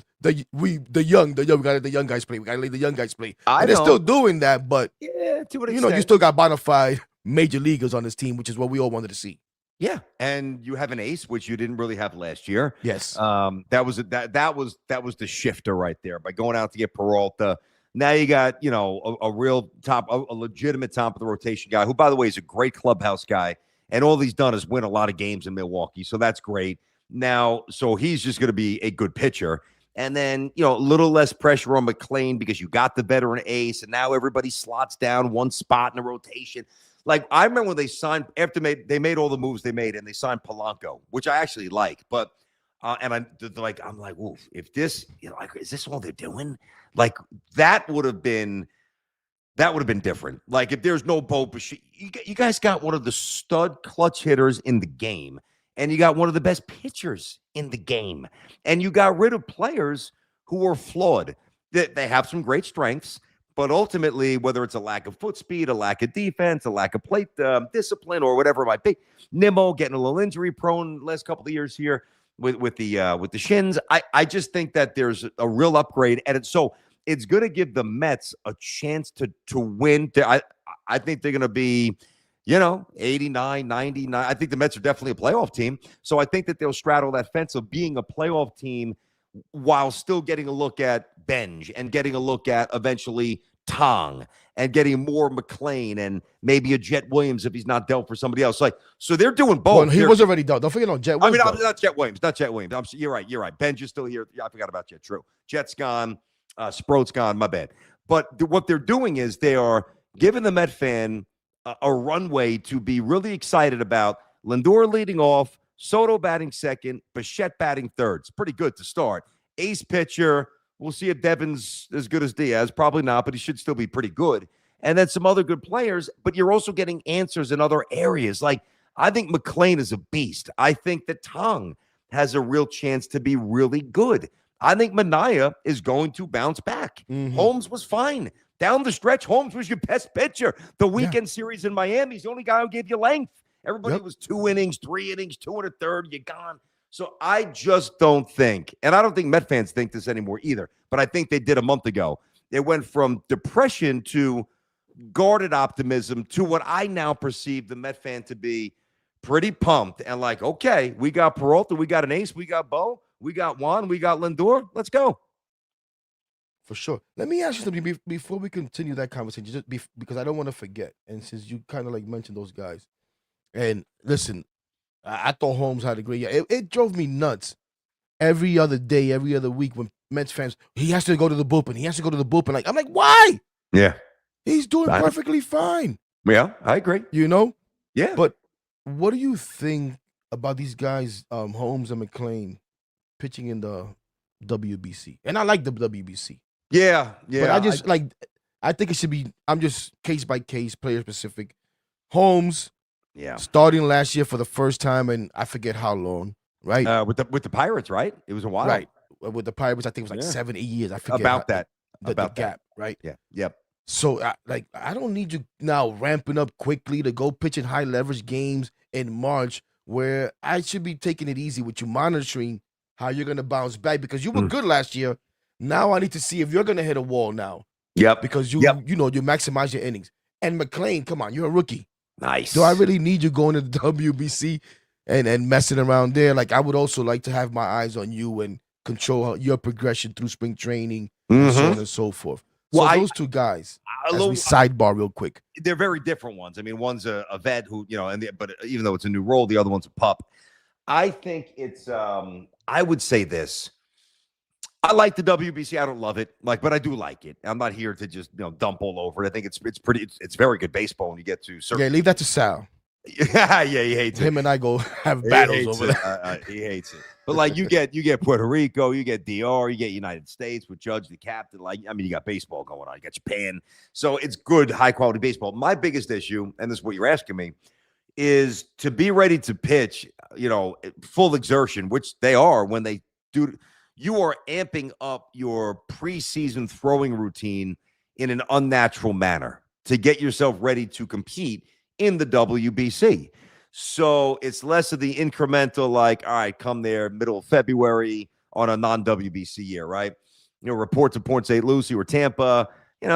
young guys play. We got to let the young guys play. They're still doing that, but, yeah, to an extent. you still got bona fide major leaguers on this team, which is what we all wanted to see. Yeah, and you have an ace, which you didn't really have last year. Yes. That was the shifter right there by going out to get Peralta. Now you got, a real a legitimate top of the rotation guy who, by the way, is a great clubhouse guy. And all he's done is win a lot of games in Milwaukee. So that's great. Now, so he's just going to be a good pitcher. And then, a little less pressure on McClain because you got the veteran ace. And now everybody slots down one spot in the rotation. Like, I remember when they signed, they made all the moves they made and they signed Polanco, which I actually like. But, and I'm like, ooh, if this, is this all they're doing? Like that would have been different. Like if there's no Bo Bichette, you guys got one of the stud clutch hitters in the game, and you got one of the best pitchers in the game, and you got rid of players who are flawed. They have some great strengths, but ultimately, whether it's a lack of foot speed, a lack of defense, a lack of plate discipline, or whatever it might be, Nimmo getting a little injury prone last couple of years here. With the shins, I just think that there's a real upgrade, and it's going to give the Mets a chance to win. I think they're going to be, 89, 99. I think the Mets are definitely a playoff team. So I think that they'll straddle that fence of being a playoff team while still getting a look at Benj and getting a look at eventually Tong and getting more McClain and maybe a Jet Williams if he's not dealt for somebody else. So they're doing both. Well, he was already dealt. Don't forget on Jet Williams. Not Jet Williams. You're right. Benj is still here. Yeah, I forgot about Jet. True. Jet's gone. Sproat's gone. My bad. But what they're doing is they are giving the Met fan a runway to be really excited about Lindor leading off, Soto batting second, Bichette batting third. It's pretty good to start. Ace pitcher. We'll see if Devin's as good as Diaz. Probably not, but he should still be pretty good. And then some other good players, but you're also getting answers in other areas. Like, I think McClain is a beast. I think that Tong has a real chance to be really good. I think Manaea is going to bounce back. Mm-hmm. Holmes was fine. Down the stretch, Holmes was your best pitcher. The weekend series in Miami, he's the only guy who gave you length. Everybody was 2 innings, 3 innings, 2 1/3, you're gone. So I just don't think, and I don't think Met fans think this anymore either, but I think they did a month ago. It went from depression to guarded optimism to what I now perceive the Met fan to be pretty pumped and like, okay, we got Peralta, we got an ace, we got Bo, we got Juan, we got Lindor. Let's go. For sure. Let me ask you something before we continue that conversation, just because I don't want to forget. And since you kind of like mentioned those guys, and listen, I thought Holmes had a great year. It drove me nuts every other day, every other week when Mets fans, he has to go to the bullpen. He has to go to the bullpen. Like, I'm like, why? Yeah. He's doing perfectly fine. Yeah, I agree. Yeah. But what do you think about these guys, Holmes and McClain, pitching in the WBC? And I like the WBC. Yeah. But I think it should be, I'm just case by case, player specific. Holmes, starting last year for the first time in I forget how long. right? With the Pirates, right? It was a while. Right. With the Pirates, I think it was like Yeah. 7, 8 years. I forget About that. the About that. gap, right? Yeah. Yep. So, I don't need you now ramping up quickly to go pitch in high leverage games in March, where I should be taking it easy with you, monitoring how you're going to bounce back because you were good last year. Now I need to see if you're going to hit a wall now. Yep. Because you maximize your innings. And McClain, come on, you're a rookie. Nice. Do I really need you going to the WBC and messing around there? Like, I would also like to have my eyes on you and control your progression through spring training and so on and so forth. So those two guys, as we sidebar real quick. They're very different ones. I mean, one's a vet who, but even though it's a new role, the other one's a pup. I think it's, I would say this. I like the WBC. I don't love it, but I do like it. I'm not here to just dump all over it. I think it's very good baseball when you get to certain. Yeah, leave that to Sal. Yeah, he hates it. Him and I go have battles over that. He hates it. But you get Puerto Rico, you get DR, you get United States with Judge the captain. You got baseball going on. You got Japan. So it's good, high quality baseball. My biggest issue, and this is what you're asking me, is to be ready to pitch, full exertion, which they are when they do. You are amping up your preseason throwing routine in an unnatural manner to get yourself ready to compete in the WBC. So it's less of the incremental, all right, come there middle of February on a non-WBC year, right? Report to Port St. Lucie or Tampa,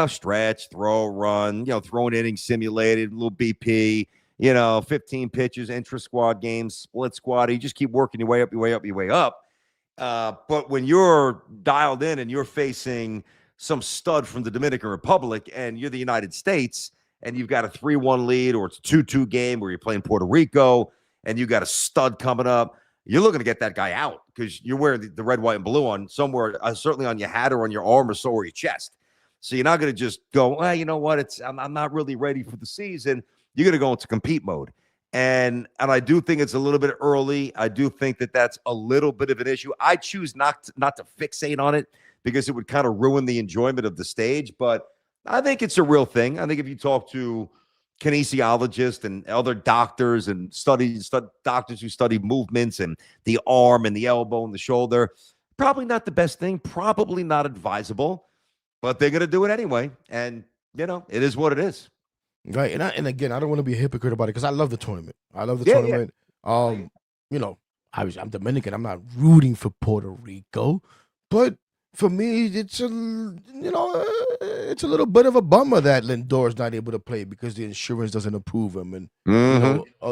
stretch, throw, run, throwing innings simulated, little BP, 15 pitches, intra-squad games, split squad. You just keep working your way up, your way up, your way up. But when you're dialed in and you're facing some stud from the Dominican Republic and you're the United States and you've got a 3-1 lead or it's a 2-2 game where you're playing Puerto Rico and you got a stud coming up, you're looking to get that guy out because you're wearing the red, white, and blue on somewhere, certainly on your hat or on your arm or so or your chest. So you're not going to just go, well, you know what? I'm not really ready for the season. You're going to go into compete mode. And I do think it's a little bit early. I do think that that's a little bit of an issue. I choose not to fixate on it because it would kind of ruin the enjoyment of the stage. But I think it's a real thing. I think if you talk to kinesiologists and other doctors and doctors who study movements and the arm and the elbow and the shoulder, probably not the best thing, probably not advisable, but they're going to do it anyway. And, it is what it is. Right, and again, I don't want to be a hypocrite about it because I love the tournament. I love the tournament. Yeah. Obviously, I'm Dominican. I'm not rooting for Puerto Rico, but for me, it's a little bit of a bummer that Lindor's not able to play because the insurance doesn't approve him, and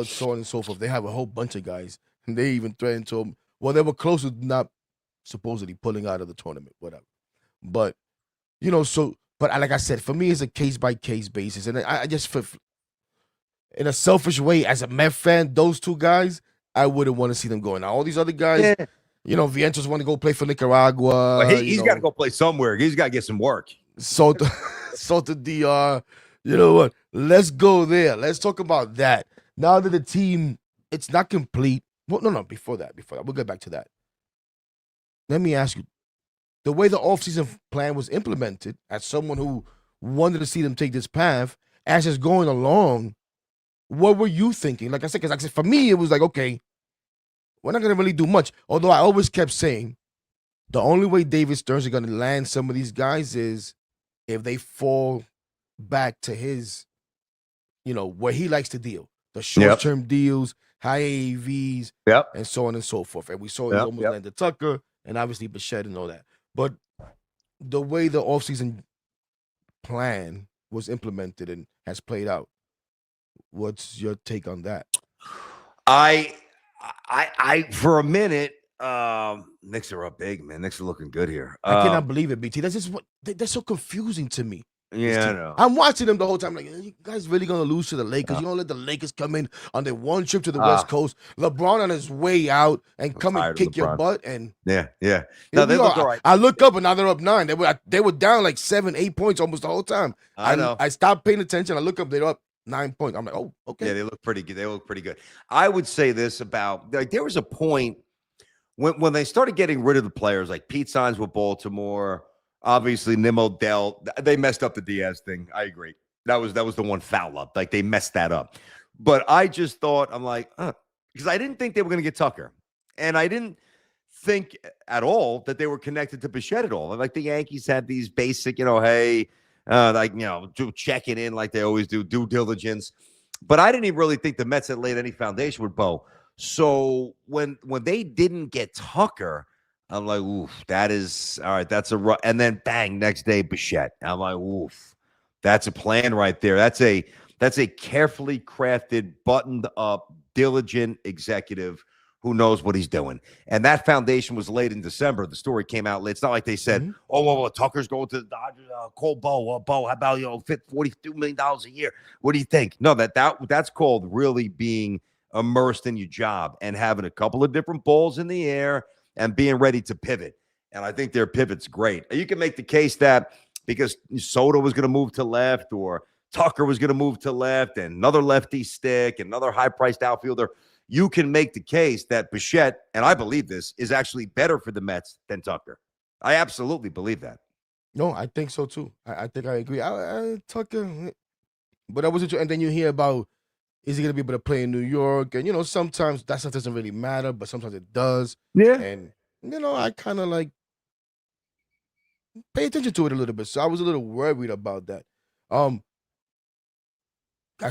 so on and so forth. They have a whole bunch of guys, and they even threatened to him. Well, they were close to not supposedly pulling out of the tournament, whatever. But But like I said, for me, it's a case-by-case basis. And I just, in a selfish way, as a Met fan, those two guys, I wouldn't want to see them going. Now, all these other guys, Vientos want to go play for Nicaragua. Well, he's got to go play somewhere. He's got to get some work. Soto DR, you know what? Let's go there. Let's talk about that. Now that the team, it's not complete. Well, no, before that. We'll get back to that. Let me ask you. The way the offseason plan was implemented, as someone who wanted to see them take this path, as it's going along, what were you thinking? Like I said, because for me, it was like, okay, we're not going to really do much. Although I always kept saying the only way David Stearns is going to land some of these guys is if they fall back to his, where he likes to deal. The short-term deals, high AAVs, and so on and so forth. And we saw it almost landed Tucker and obviously Bichette and all that. But the way the offseason plan was implemented and has played out, what's your take on that? I for a minute, Knicks are up big, man. Knicks are looking good here. I cannot believe it, BT. That's just that's so confusing to me. Yeah, I know. I'm watching them the whole time. Like, you guys really gonna lose to the Lakers? You gonna let the Lakers come in on their one trip to the West Coast? LeBron on his way out and come and kick your butt. And yeah. No, they look all right. I look up and now they're up 9. They were down like 7, 8 points almost the whole time. I know. I stopped paying attention. I look up, they're up 9 points. I'm like, oh, okay. Yeah, they look pretty good. I would say this about there was a point when they started getting rid of the players like Pete Signs with Baltimore. Obviously, Nemo Dell, they messed up the Diaz thing. I agree. That was the one foul up. Like, they messed that up. But I just thought, I'm like, because I didn't think they were going to get Tucker. And I didn't think at all that they were connected to Bichette at all. Like the Yankees had these basic, hey, checking in like they always do, due diligence. But I didn't even really think the Mets had laid any foundation with Bo. So when they didn't get Tucker, I'm like, oof, that is all right. That's a and then bang, next day Bichette. I'm like, oof, that's a plan right there. That's a carefully crafted, buttoned up, diligent executive who knows what he's doing. And that foundation was laid in December. The story came out late. It's not like they said, well, Tucker's going to the Dodgers. Call Bo. Bo, how about $42 million a year? What do you think? No, that's called really being immersed in your job and having a couple of different balls in the air and being ready to pivot. And I think their pivot's great. You can make the case that because Soto was going to move to left or Tucker was going to move to left and another lefty stick, another high-priced outfielder, you can make the case that Bichette, and I believe this, is actually better for the Mets than Tucker. I absolutely believe that. No, I think so too. I think I agree. Tucker, but I wasn't. And then you hear about, is he going to be able to play in New York? And sometimes that stuff doesn't really matter, but sometimes it does. Yeah. And I kind of like pay attention to it a little bit. So I was a little worried about that. I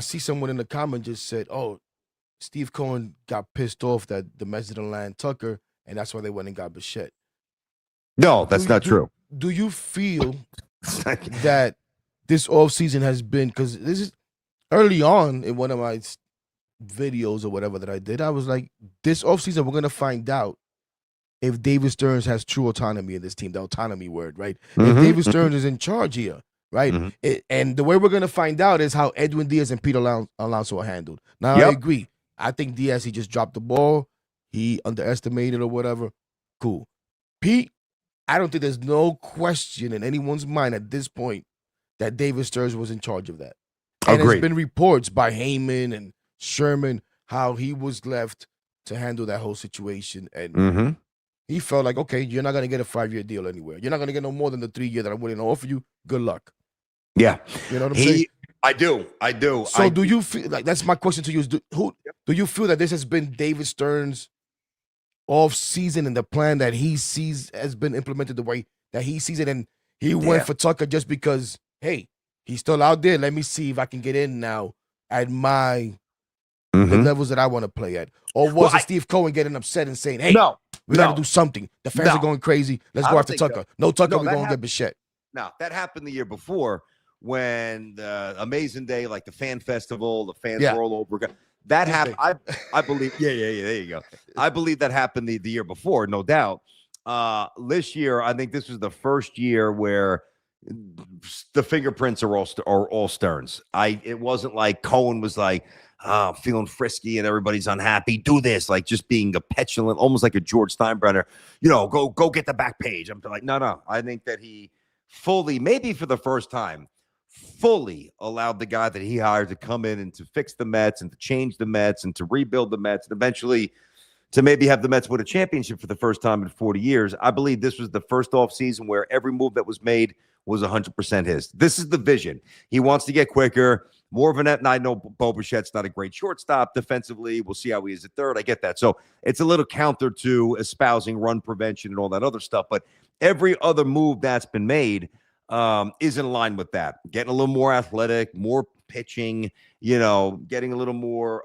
see someone in the comment just said, "Oh, Steve Cohen got pissed off that the Mets didn't land Tucker, and that's why they went and got Bichette." No, that's not true. Do you feel that this offseason has been, because this is early on in one of my videos or whatever that I did, I was like, this offseason we're going to find out if David Stearns has true autonomy in this team, the autonomy word, right? If David Stearns is in charge here, right? And the way we're going to find out is how Edwin Diaz and Pete Alonso are handled. Now, I agree. I think Diaz, he just dropped the ball. He underestimated or whatever. Cool. Pete, I don't think there's no question in anyone's mind at this point that David Stearns was in charge of that. And there's been reports by Heyman and Sherman how he was left to handle that whole situation. And he felt like, okay, you're not going to get a 5-year deal anywhere. You're not going to get no more than the 3-year that I'm willing to offer you. Good luck. Yeah. You know what I'm saying? I do. So do you feel like, that's my question to you, is do you feel that this has been David Stearns' off season and the plan that he sees has been implemented the way that he sees it, and he went for Tucker just because, hey, he's still out there, let me see if I can get in now at the levels that I want to play at? Or was it Steve Cohen getting upset and saying, hey, we got to do something, the fans are going crazy, let's go after Tucker. No Tucker, we're going to get Bichette. No, that happened the year before when the Amazing Day, like the fan festival, the fans were all over. That happened. I believe. Yeah. There you go. I believe that happened the year before, no doubt. This year, I think this was the first year where the fingerprints are all Stearns. It wasn't like Cohen was like, feeling frisky and everybody's unhappy. Do this, like just being a petulant, almost like a George Steinbrenner. Go get the back page. I'm like, no. I think that he fully, maybe for the first time, fully allowed the guy that he hired to come in and to fix the Mets and to change the Mets and to rebuild the Mets and eventually to maybe have the Mets win a championship for the first time in 40 years. I believe this was the first offseason where every move that was made was 100% his. This is the vision. He wants to get quicker, more of a net. And I know Bo Bichette's not a great shortstop defensively. We'll see how he is at third. I get that. So it's a little counter to espousing run prevention and all that other stuff. But every other move that's been made is in line with that. Getting a little more athletic, more pitching, getting a little more,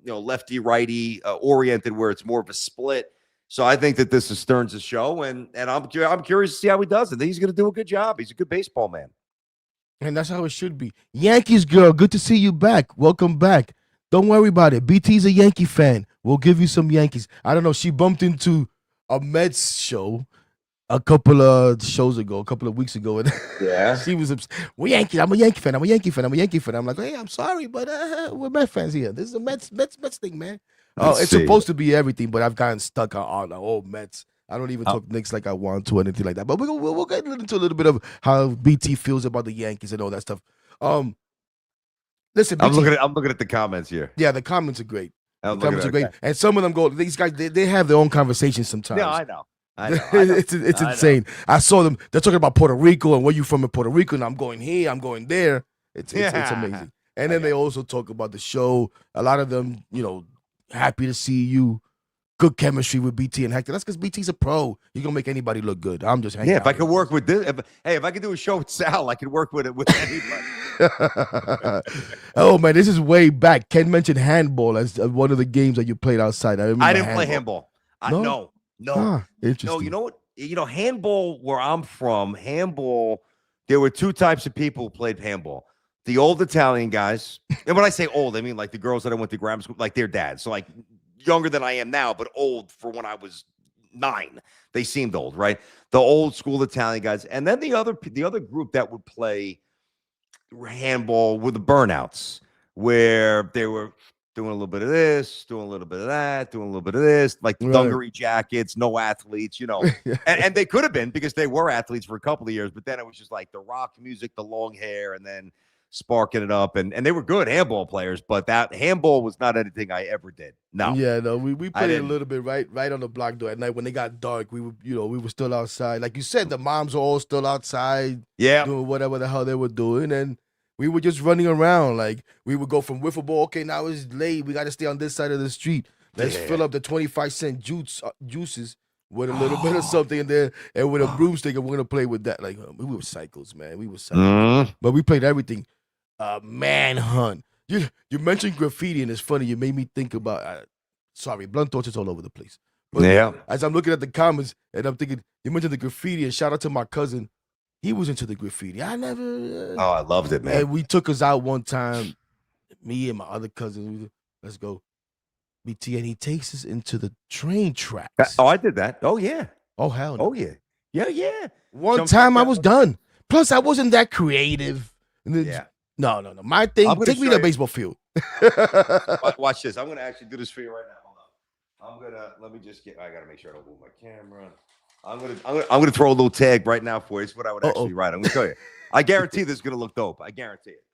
lefty righty oriented where it's more of a split. So I think that this is Stearns' show, and I'm curious to see how he does it. I think he's going to do a good job. He's a good baseball man. And that's how it should be. Yankees girl, good to see you back. Welcome back. Don't worry about it. BT's a Yankee fan. We'll give you some Yankees. I don't know. She bumped into a Mets show a couple of weeks ago. And she was upset. We're Yankees. I'm a Yankee fan. I'm like, hey, I'm sorry, but we're Mets fans here. This is a Mets thing, man. It's supposed to be everything, but I've gotten stuck on the old Mets. I don't even talk Knicks like I want to or anything like that. But we'll get into a little bit of how BT feels about the Yankees and all that stuff. Listen, BT, I'm looking at the comments here. Yeah, the comments are great. And some of them go. These guys, they have their own conversations sometimes. Yeah, I know. It's insane. I saw them. They're talking about Puerto Rico and where you from in Puerto Rico, and I'm going here, I'm going there. It's amazing. And then they also talk about the show. A lot of them, happy to see you good chemistry with BT and Hector. That's because BT's a pro. You're gonna make anybody look good. I'm just hanging Yeah, out if I could with work with this, if I could do a show with Sal, I could work with anybody. Oh man, this is way back. Ken mentioned handball as one of the games that you played outside. I remember. I didn't play handball. No? No. Interesting. No, you know what? Handball, where I'm from, handball, there were two types of people who played handball. The old Italian guys, and when I say old, I mean like the girls that I went to grammar school, like their dads. So like younger than I am now, but old for when I was 9. They seemed old, right? The old school Italian guys. And then the other group that would play handball were the burnouts, where they were doing a little bit of this, doing a little bit of that, doing a little bit of this, like dungaree jackets, no athletes, and they could have been because they were athletes for a couple of years, but then it was just like the rock music, the long hair, and then sparking it up, and they were good handball players, but that handball was not anything I ever did. No. Yeah, no, we played a little bit right on the block though at night when they got dark. We were still outside. Like you said, the moms were all still outside, doing whatever the hell they were doing, and we were just running around. Like we would go from wiffle ball. Okay, now it's late. We got to stay on this side of the street. Let's fill up the 25-cent juices with a little bit of something in there, and with a broomstick, and we're gonna play with that. Like we were cycles, man. We were cycles, but we played everything. Manhunt. You mentioned graffiti, and it's funny. You made me think about. Sorry, blunt thoughts is all over the place. But as I'm looking at the comments, and I'm thinking, you mentioned the graffiti, and shout out to my cousin. He was into the graffiti. I never. I loved it, man. And we took us out one time, me and my other cousin. Let's go, BT, and he takes us into the train tracks. Oh, I did that. Oh yeah. Oh hell no. Oh yeah. Yeah. One time I was done. Plus, I wasn't that creative. No. My thing, take me to the baseball field. Watch this. I'm going to actually do this for you right now. Hold on. Let me just I got to make sure I don't move my camera. I'm going to throw a little tag right now for you. It's what I would actually write. I'm going to show you. I guarantee this is going to look dope. I guarantee it.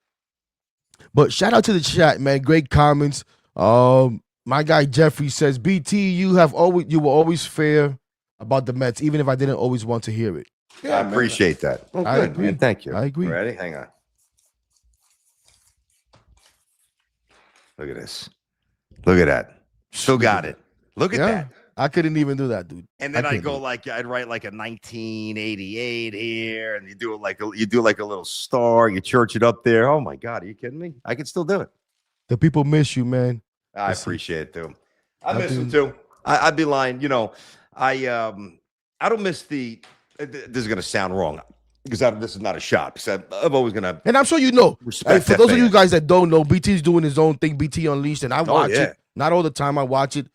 But shout out to the chat, man. Great comments. My guy Jeffrey says, BT, you were always fair about the Mets, even if I didn't always want to hear it. Yeah, I appreciate that. Oh, I agree. Man. Thank you. I agree. Ready? Hang on. Look at this. Look at that. Still got it. Look at that. I couldn't even do that, dude. And then I'd write like a 1988 here, and you do like a little star. You church it up there. Oh my God, are you kidding me? I can still do it. The people miss you, man. I appreciate it too. I miss them too. I'd be lying. I don't miss the. This is gonna sound wrong because this is not a shot. Because I'm always gonna. And I'm sure you know. Respect for those of you guys that don't know, BT's doing his own thing. BT Unleashed, and I watch it. Not all the time. I watch it.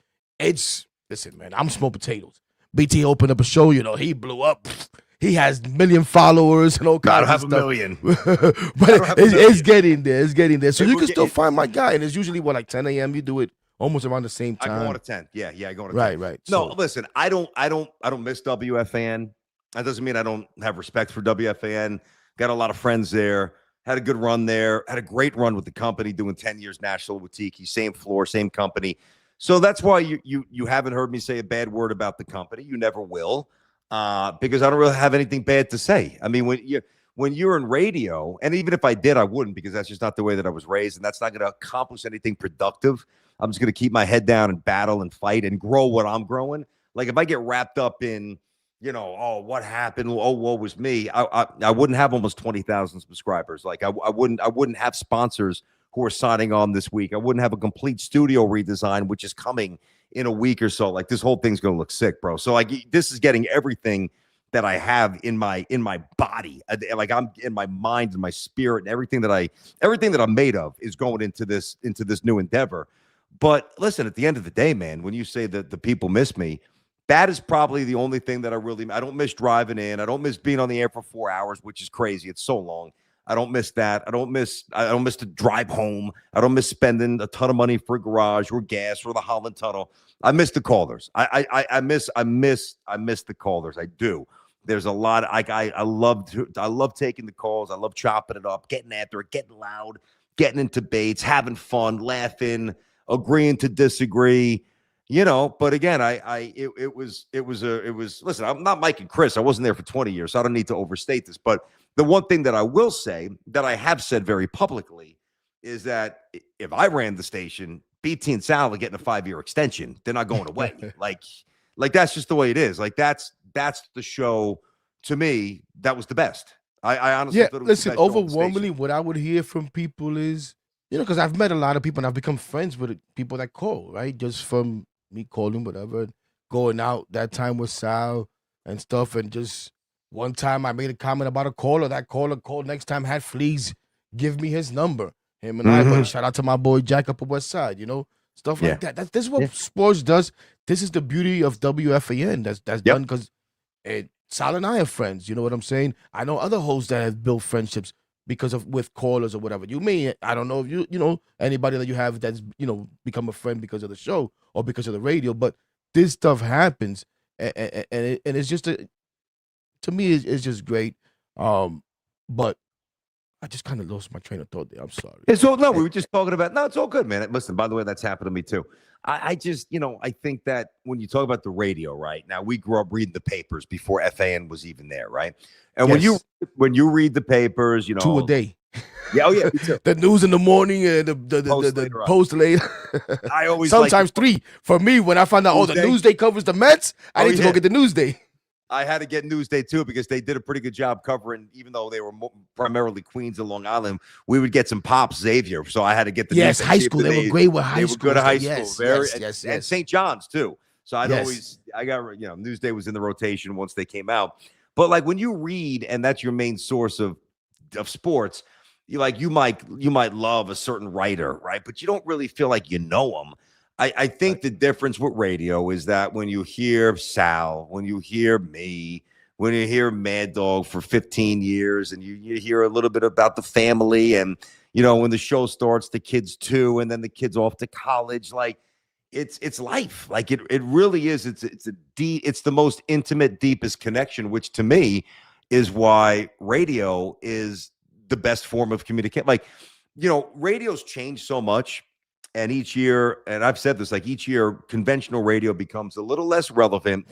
Listen, man. I'm small potatoes. BT opened up a show. He blew up. He has 1 million followers and all kinds of stuff. I don't have 1 million. But it's getting there. It's getting there. So you can still find my guy, and it's usually like 10 a.m. You do it almost around the same time. I go on at 10. Yeah, I go on at 10. Right. No, listen, I don't miss WFAN. That doesn't mean I don't have respect for WFAN. Got a lot of friends there. Had a good run there. Had a great run with the company, doing 10 years national with Tiki. Same floor, same company. So that's why you haven't heard me say a bad word about the company. You never will, because I don't really have anything bad to say. I mean, when you're in radio, and even if I did, I wouldn't, because that's just not the way that I was raised, and that's not going to accomplish anything productive. I'm just going to keep my head down and battle and fight and grow what I'm growing. Like if I get wrapped up in, what happened? Oh, woe was me. I wouldn't have almost 20,000 subscribers. Like I wouldn't have sponsors who are signing on this week. I wouldn't have a complete studio redesign, which is coming in a week or so. Like this whole thing's going to look sick, bro. So like this is getting everything that I have in my body. Like I'm in my mind and my spirit, and everything that I'm made of is going into this new endeavor. But listen, at the end of the day, man, when you say that the people miss me, that is probably the only thing that I don't miss driving in. I don't miss being on the air for 4 hours, which is crazy. It's so long. I don't miss that. I don't miss the drive home. I don't miss spending a ton of money for a garage or gas or the Holland Tunnel. I miss the callers. I miss the callers. I do. There's a lot. I love taking the calls. I love chopping it up, getting after it, getting loud, getting into debates, having fun, laughing, agreeing to disagree. But again, it was listen, I'm not Mike and Chris. I wasn't there for 20 years, so I don't need to overstate this. But the one thing that I will say that I have said very publicly is that if I ran the station, BT and Sal are getting a 5-year extension. They're not going away. like that's just the way it is. Like that's the show. To me, that was the best. I honestly thought it was listen, the best show on the overwhelmingly, station. what I would hear from people is, because I've met a lot of people and I've become friends with people that call, right? Just from me calling, whatever, going out that time with Sal and stuff. And just one time I made a comment about a caller. That caller called next time, had fleas, give me his number. Him and I, but shout out to my boy Jack up on West Side, stuff like that. This is what sports does. This is the beauty of WFAN that's done because Sal and I are friends. You know what I'm saying? I know other hosts that have built friendships with callers or whatever. I don't know if you know anybody that you have that's become a friend because of the show or because of the radio, but this stuff happens, and it's just to me it's just great. But I just kind of lost my train of thought there. I'm sorry. We were just talking about. No, it's all good, man. Listen, by the way, that's happened to me too. I just, I think that when you talk about the radio, right now, we grew up reading the papers before FAN was even there, right? And when you read the papers, 2 a day. Yeah, oh yeah, me too. The news in the morning and the post later. I always sometimes 3. For me, when I find out, the Newsday covers the Mets, I need to go get the Newsday. I had to get Newsday too because they did a pretty good job covering, even though they were primarily Queens and Long Island. We would get some Pops Xavier, so I had to get the Newsday. High school. They were great with high school. They were good at high school, yes. And St. John's too. So I got Newsday was in the rotation once they came out. But like when you read, and that's your main source of sports, you might love a certain writer, right? But you don't really feel like you know them. I think the difference with radio is that when you hear Sal, when you hear me, when you hear Mad Dog for 15 years and you hear a little bit about the family and, when the show starts, the kids too, and then the kids off to college, like it's life. Like it really is. It's the most intimate, deepest connection, which to me is why radio is the best form of communication. Like, radio's changed so much. And each year, and I've said this, like each year, conventional radio becomes a little less relevant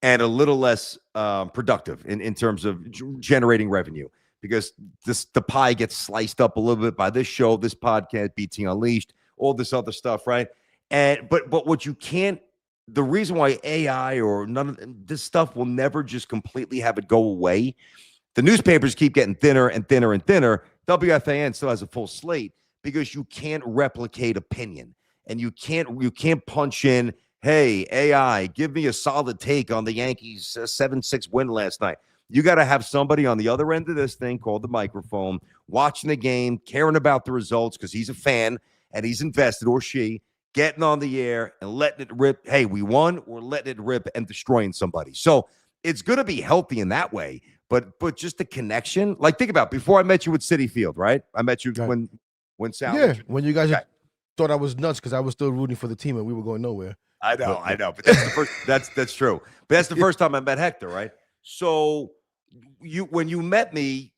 and a little less productive in terms of generating revenue because the pie gets sliced up a little bit by this show, this podcast, BT Unleashed, all this other stuff, right? And but what you can't, the reason why AI or none of this stuff will never just completely have it go away. The newspapers keep getting thinner and thinner and thinner. WFAN still has a full slate. Because you can't replicate opinion and you can't punch in, hey, AI, give me a solid take on the Yankees 7-6 win last night. You got to have somebody on the other end of this thing called the microphone, watching the game, caring about the results because he's a fan and he's invested, or she, getting on the air and letting it rip. Hey, we won, we're letting it rip and destroying somebody. So it's going to be healthy in that way. But just the connection, like think about before I met you at Citi Field, right? I met you when Sal, when you guys thought I was nuts because I was still rooting for the team and we were going nowhere. I know, but that's the first. that's true. But that's the first time I met Hector, right? So when you met me,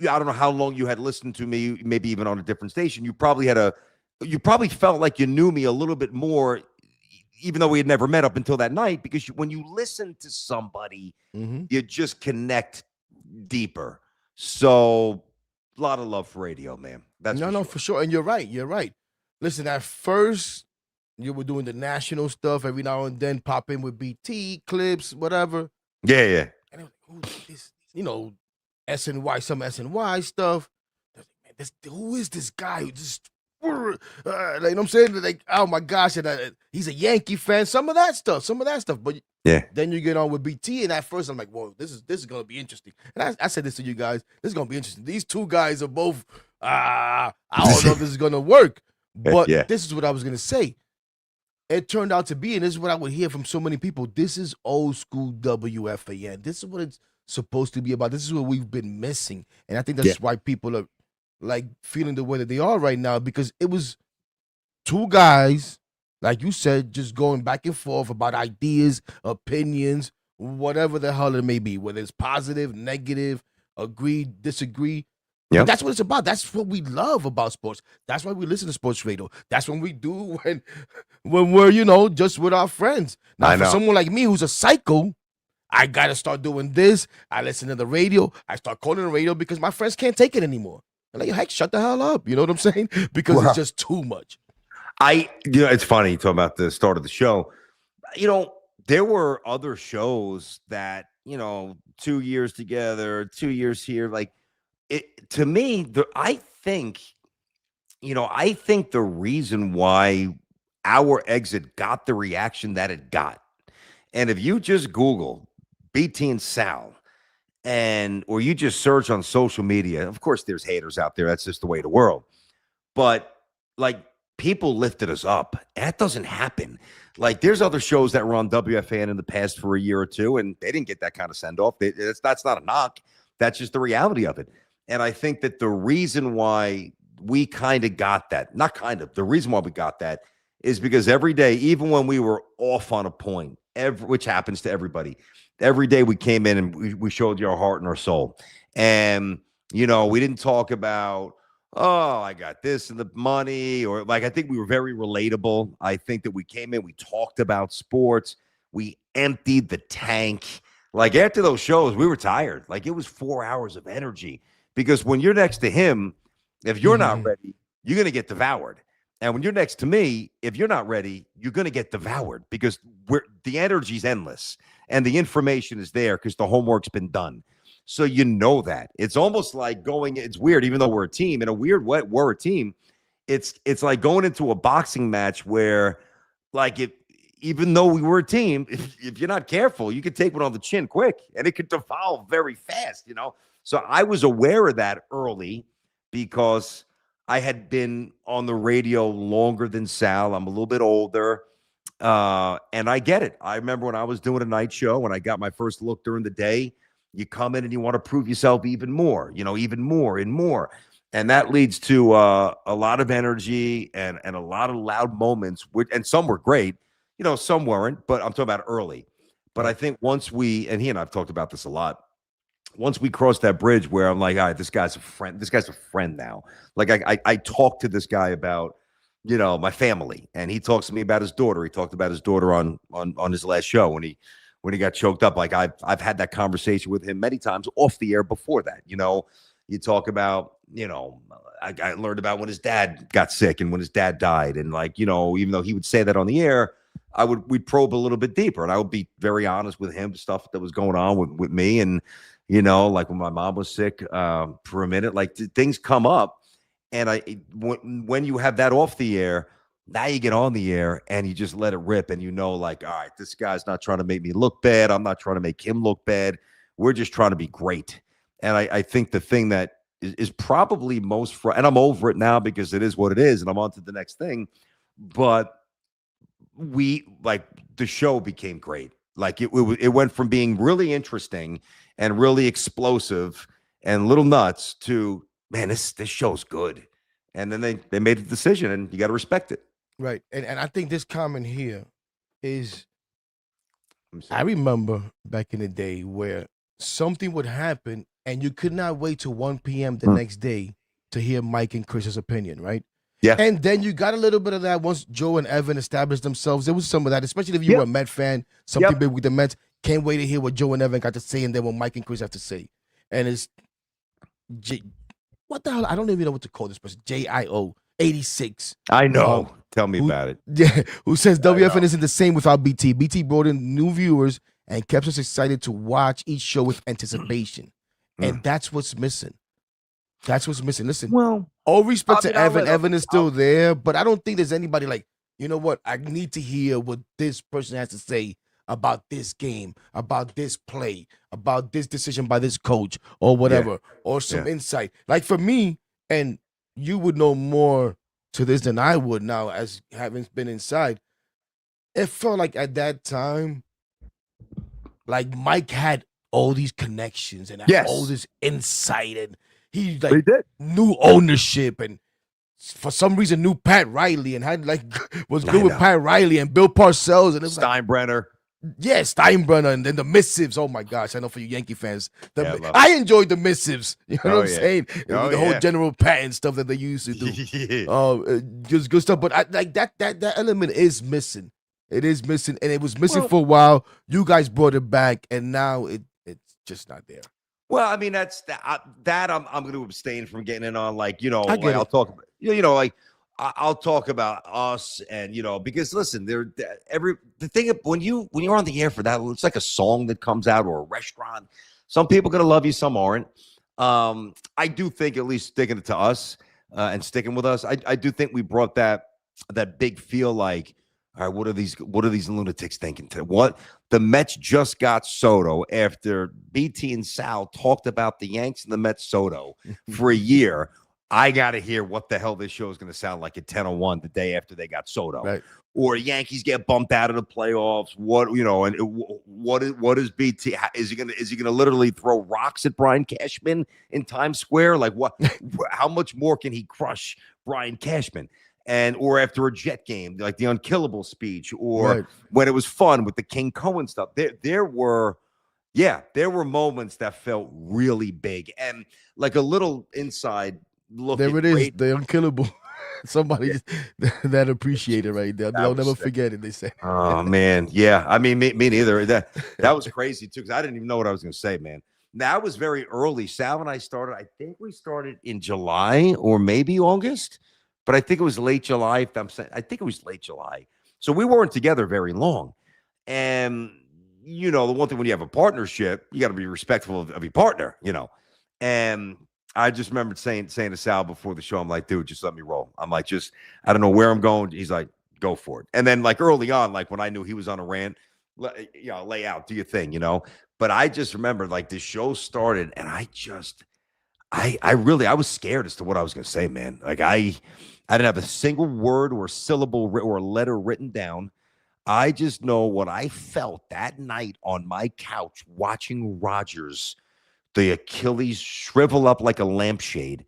I don't know how long you had listened to me, maybe even on a different station. You probably felt like you knew me a little bit more, even though we had never met up until that night. Because when you listen to somebody, you just connect deeper. So. A lot of love for radio, man. That's for sure. And you're right. Listen, at first you were doing the national stuff every now and then, pop in with BT clips, whatever. Yeah. And I was like, who's this? SNY, some SNY stuff. Man, who is this guy who just like, you know what I'm saying? Like, oh my gosh, and he's a Yankee fan. Some of that stuff. But then you get on with BT, and at first I'm like, whoa, this is gonna be interesting. And I said this to you guys, this is gonna be interesting. These two guys are both. I don't know if this is gonna work, but this is what I was gonna say. It turned out to be, and this is what I would hear from so many people. This is old school WFAN. This is what it's supposed to be about. This is what we've been missing, and I think that's why people are like feeling the way that they are right now, because it was two guys, like you said, just going back and forth about ideas, opinions, whatever the hell it may be, whether it's positive, negative, agree, disagree. Yeah, that's what it's about. That's what we love about sports. That's why we listen to sports radio. That's what we do when we're, just with our friends. Now, for someone like me who's a psycho, I got to start doing this. I listen to the radio. I start calling the radio because my friends can't take it anymore. Like, heck, shut the hell up. You know what I'm saying? Because it's just too much. It's funny talking about the start of the show. There were other shows that, 2 years together, 2 years here. Like it to me, I think the reason why our exit got the reaction that it got, and if you just Google BT and Sal, or you just search on social media, of course there's haters out there. That's just the way of the world. But like people lifted us up. That doesn't happen. Like there's other shows that were on WFAN in the past for a year or two, and they didn't get that kind of send off. That's not a knock. That's just the reality of it. And I think that the reason why we kind of got that, not kind of, the reason why we got that is because every day, even when we were off on a point, which happens to everybody, every day we came in and we showed you our heart and our soul. And, we didn't talk about, oh, I got this and the money, or like, I think we were very relatable. I think that we came in, we talked about sports, we emptied the tank. Like after those shows, we were tired. Like it was 4 hours of energy, because when you're next to him, if you're not ready, you're going to get devoured. And when you're next to me, if you're not ready, you're going to get devoured, because the energy's endless and the information is there because the homework's been done. So that. It's almost like it's weird, even though we're a team. In a weird way, we're a team. It's like going into a boxing match where, like, even though we were a team, if you're not careful, you could take one on the chin quick, and it could devolve very fast, So I was aware of that early because I had been on the radio longer than Sal. I'm a little bit older, and I get it. I remember when I was doing a night show, when I got my first look during the day, you come in and you want to prove yourself even more, even more and more. And that leads to a lot of energy and a lot of loud moments, and some were great, some weren't, but I'm talking about early. But I think once he and I've talked about this a lot, once we crossed that bridge where I'm like, all right, this guy's a friend now. Like I talk to this guy about, my family, and he talks to me about his daughter. He talked about his daughter on his last show when he got choked up. Like I've had that conversation with him many times off the air before that. You talk about, I learned about when his dad got sick and when his dad died. And like, even though he would say that on the air, we'd probe a little bit deeper, and I would be very honest with him, stuff that was going on with me. And, like when my mom was sick for a minute, like things come up, and when you have that off the air, now you get on the air and you just let it rip, and like, all right, this guy's not trying to make me look bad. I'm not trying to make him look bad. We're just trying to be great. And I think the thing that is probably most and I'm over it now because it is what it is, and I'm on to the next thing. But the show became great. Like it went from being really interesting and really explosive and little nuts to, man, this show's good. And then they made the decision, and you got to respect it. Right. And I think this comment here is, I remember back in the day where something would happen and you could not wait till 1 p.m. the next day to hear Mike and Chris's opinion, right? Yeah. And then you got a little bit of that once Joe and Evan established themselves. There was some of that, especially if you were a Met fan. Some people with the Mets can't wait to hear what Joe and Evan got to say, and then what Mike and Chris have to say. And it's what the hell? I don't even know what to call this person. JSyck. I know. Tell me about it. Yeah, who says WFN isn't the same without BT. BT brought in new viewers and kept us excited to watch each show with anticipation. And that's what's missing. That's what's missing. Listen, well, all respect to Evan. Evan is still there, but I don't think there's anybody like, you know what? I need to hear what this person has to say about this game, about this play, about this decision by this coach or whatever, or some insight. Like for me, and you would know more to this than I would now as having been inside. It felt like at that time, like Mike had all these connections and all this insight, and he knew ownership, and for some reason knew Pat Riley and had was good with Pat Riley and Bill Parcells and Steinbrenner. Steinbrenner, and then the missives. Oh my gosh, I know for you Yankee fans, I enjoyed the missives. You know what I'm saying? The whole General Patton stuff that they used to do. Just good stuff. But that element is missing. It is missing, and it was missing for a while. You guys brought it back, and now it's just not there. Well, I mean, that's that. I'm going to abstain from getting in on I'll talk about, I'll talk about us, and because listen, the thing when you're on the air for that, it's like a song that comes out or a restaurant. Some people are gonna love you, some aren't. I do think, at least sticking to us and sticking with us, I do think we brought that big feel. Like, all right, what are these lunatics thinking today? What the Mets just got Soto after BT and Sal talked about the Yanks and the Mets Soto for a year. I got to hear what the hell this show is going to sound like at 10:01 the day after they got Soto. Right. Or Yankees get bumped out of the playoffs. What is BT? Is he gonna literally throw rocks at Brian Cashman in Times Square? Like what? How much more can he crush Brian Cashman? Or after a Jet game, like the unkillable speech, or when it was fun with the King Cohen stuff. There were moments that felt really big, and like a little inside look. There it is, the unkillable. Somebody that appreciate it right there. They'll never forget it. They say. Oh man, yeah. I mean, me neither. That was crazy too, because I didn't even know what I was going to say, man. That was very early. Sal and I started. I think we started in July or maybe August, but I think it was late July. I think it was late July. So we weren't together very long. And the one thing when you have a partnership, you got to be respectful of your partner. And I just remembered saying to Sal before the show, I'm like, dude, just let me roll. I'm like, I don't know where I'm going. He's like, go for it. And then like early on, like when I knew he was on a rant, lay out, do your thing, But I just remember like the show started, and I was scared as to what I was going to say, man. Like I didn't have a single word or syllable or letter written down. I just know what I felt that night on my couch watching Rodgers, the Achilles shrivel up like a lampshade.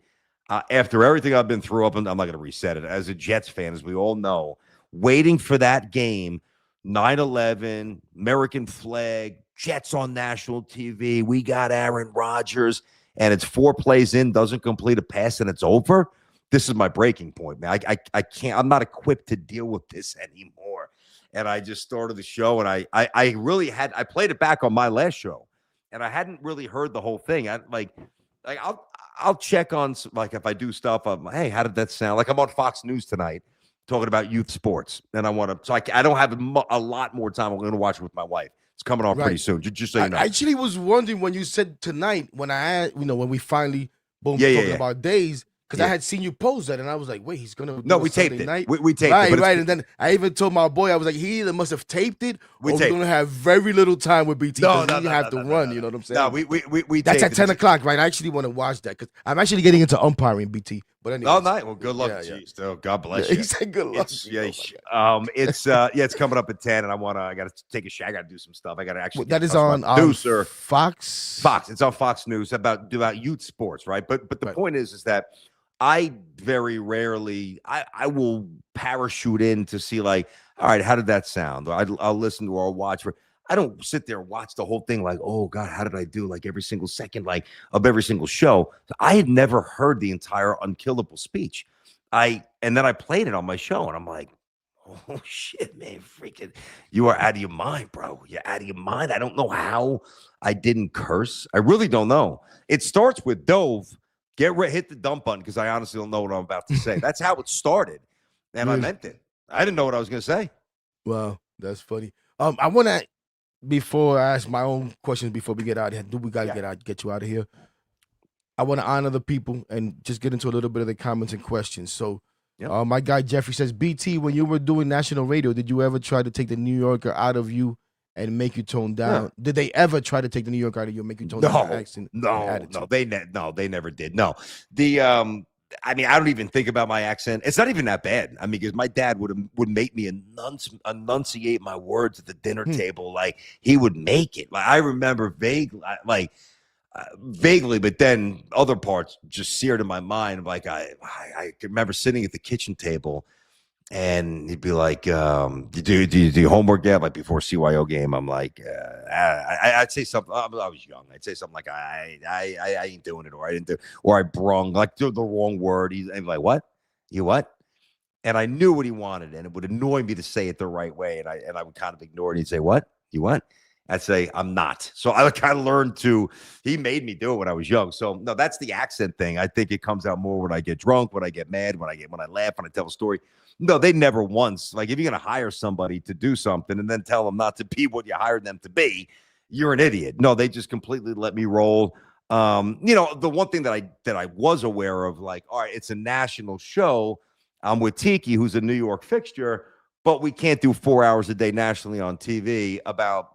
After everything I've been through, I'm not going to reset it. As a Jets fan, as we all know, waiting for that game, 9/11, American flag, Jets on national TV. We got Aaron Rodgers, and it's 4 plays in, doesn't complete a pass, and it's over. This is my breaking point, man. I can't. I'm not equipped to deal with this anymore. And I just started the show, and I really had. I played it back on my last show. And I hadn't really heard the whole thing. I'll check on, like, if I do stuff. Hey, how did that sound? Like I'm on Fox News tonight talking about youth sports, and I want to. So I don't have a lot more time. I'm going to watch it with my wife. It's coming on pretty soon. Just so you know. I actually was wondering when you said tonight, when I had, when we finally talking about days. Because I had seen you post that, and I was like, "Wait, he's gonna." No, we taped Sunday it. We taped it. Right. And then I even told my boy, I was like, "He either must have taped it, or we're gonna have very little time with BT. No, you have to run. You know what I'm saying? No, we. That's at 10 o'clock, right? I actually want to watch that because I'm actually getting into umpiring, BT. But anyway, all night. Well, good luck. Jeez, oh, God bless you. He said, "Good luck." It's coming up at 10, and I got to take a shot. I got to do some stuff. I got to actually. That is on Fox. Fox. It's on Fox News about youth sports, right? But the point is that. I very rarely, I will parachute in to see like, all right, how did that sound? I'll listen to or I'll watch. I don't sit there and watch the whole thing like, oh God, how did I do? Like every single second, like of every single show. I had never heard the entire unkillable speech. And then I played it on my show, and I'm like, oh shit, man, freaking, you are out of your mind, bro. You're out of your mind. I don't know how I didn't curse. I really don't know. It starts with Dove. Hit the dump button, because I honestly don't know what I'm about to say. That's how it started, and I meant it. I didn't know what I was going to say. Wow, that's funny. I want to, before I ask my own questions, before we get out of here, we got to get you out of here? I want to honor the people and just get into a little bit of the comments and questions. So, my guy Jeffrey says, BT, when you were doing national radio, did you ever try to take the New Yorker out of you and make you tone down? Yeah. Did they ever try to take the New York out of you and make you tone down your accent? No, they never did. No, I mean, I don't even think about my accent. It's not even that bad. I mean, because my dad would make me enunciate my words at the dinner table. Like he would make it. Like I remember vaguely, but then other parts just seared in my mind. Like I remember sitting at the kitchen table. And he'd be like, do you do homework yet? Like before CYO game, I'm like, I'd say something. I was young. I'd say something like, I ain't doing it, or I didn't do, or I brung like the wrong word. He's like, what? You what? And I knew what he wanted, and it would annoy me to say it the right way, and I would kind of ignore it. He'd say, what? You what? I'd say I'm not. So I kind of learned to, he made me do it when I was young. So no, that's the accent thing. I think it comes out more when I get drunk, when I get mad, when I laugh, when I tell a story. No, they never once, like if you're going to hire somebody to do something and then tell them not to be what you hired them to be, you're an idiot. No, they just completely let me roll. The one thing that I was aware of, like, all right, it's a national show. I'm with Tiki, who's a New York fixture, but we can't do 4 hours a day nationally on TV about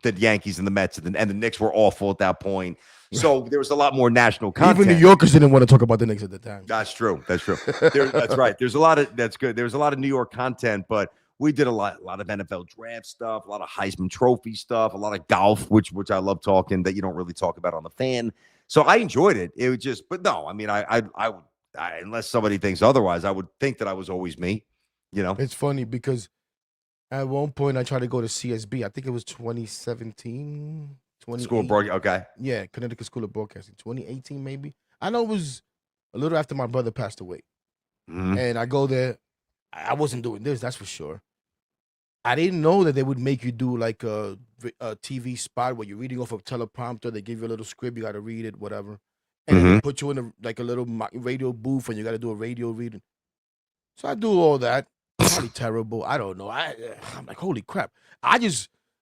the Yankees and the Mets and the Knicks were awful at that point. So there was a lot more national content. Even New Yorkers didn't want to talk about the Knicks at the time. That's true. That's right. There's a lot of, that's good. There's a lot of New York content, but we did a lot of NFL draft stuff, a lot of Heisman Trophy stuff, a lot of golf, which I love talking that you don't really talk about on the fan. So I enjoyed it. It was just, but no, I mean, I would, unless somebody thinks otherwise, I would think that I was always me. It's funny because at one point I tried to go to CSB. I think it was 2017. School of Broadcasting. Okay. Yeah, Connecticut School of Broadcasting. 2018 maybe. I know it was a little after my brother passed away. Mm-hmm. And I go there. I wasn't doing this, that's for sure. I didn't know that they would make you do like a TV spot where you're reading off a teleprompter. They give you a little script, you got to read it, whatever. And then they put you in a little radio booth and you got to do a radio reading. So I do all that. Probably terrible. I don't know. I'm like, holy crap. I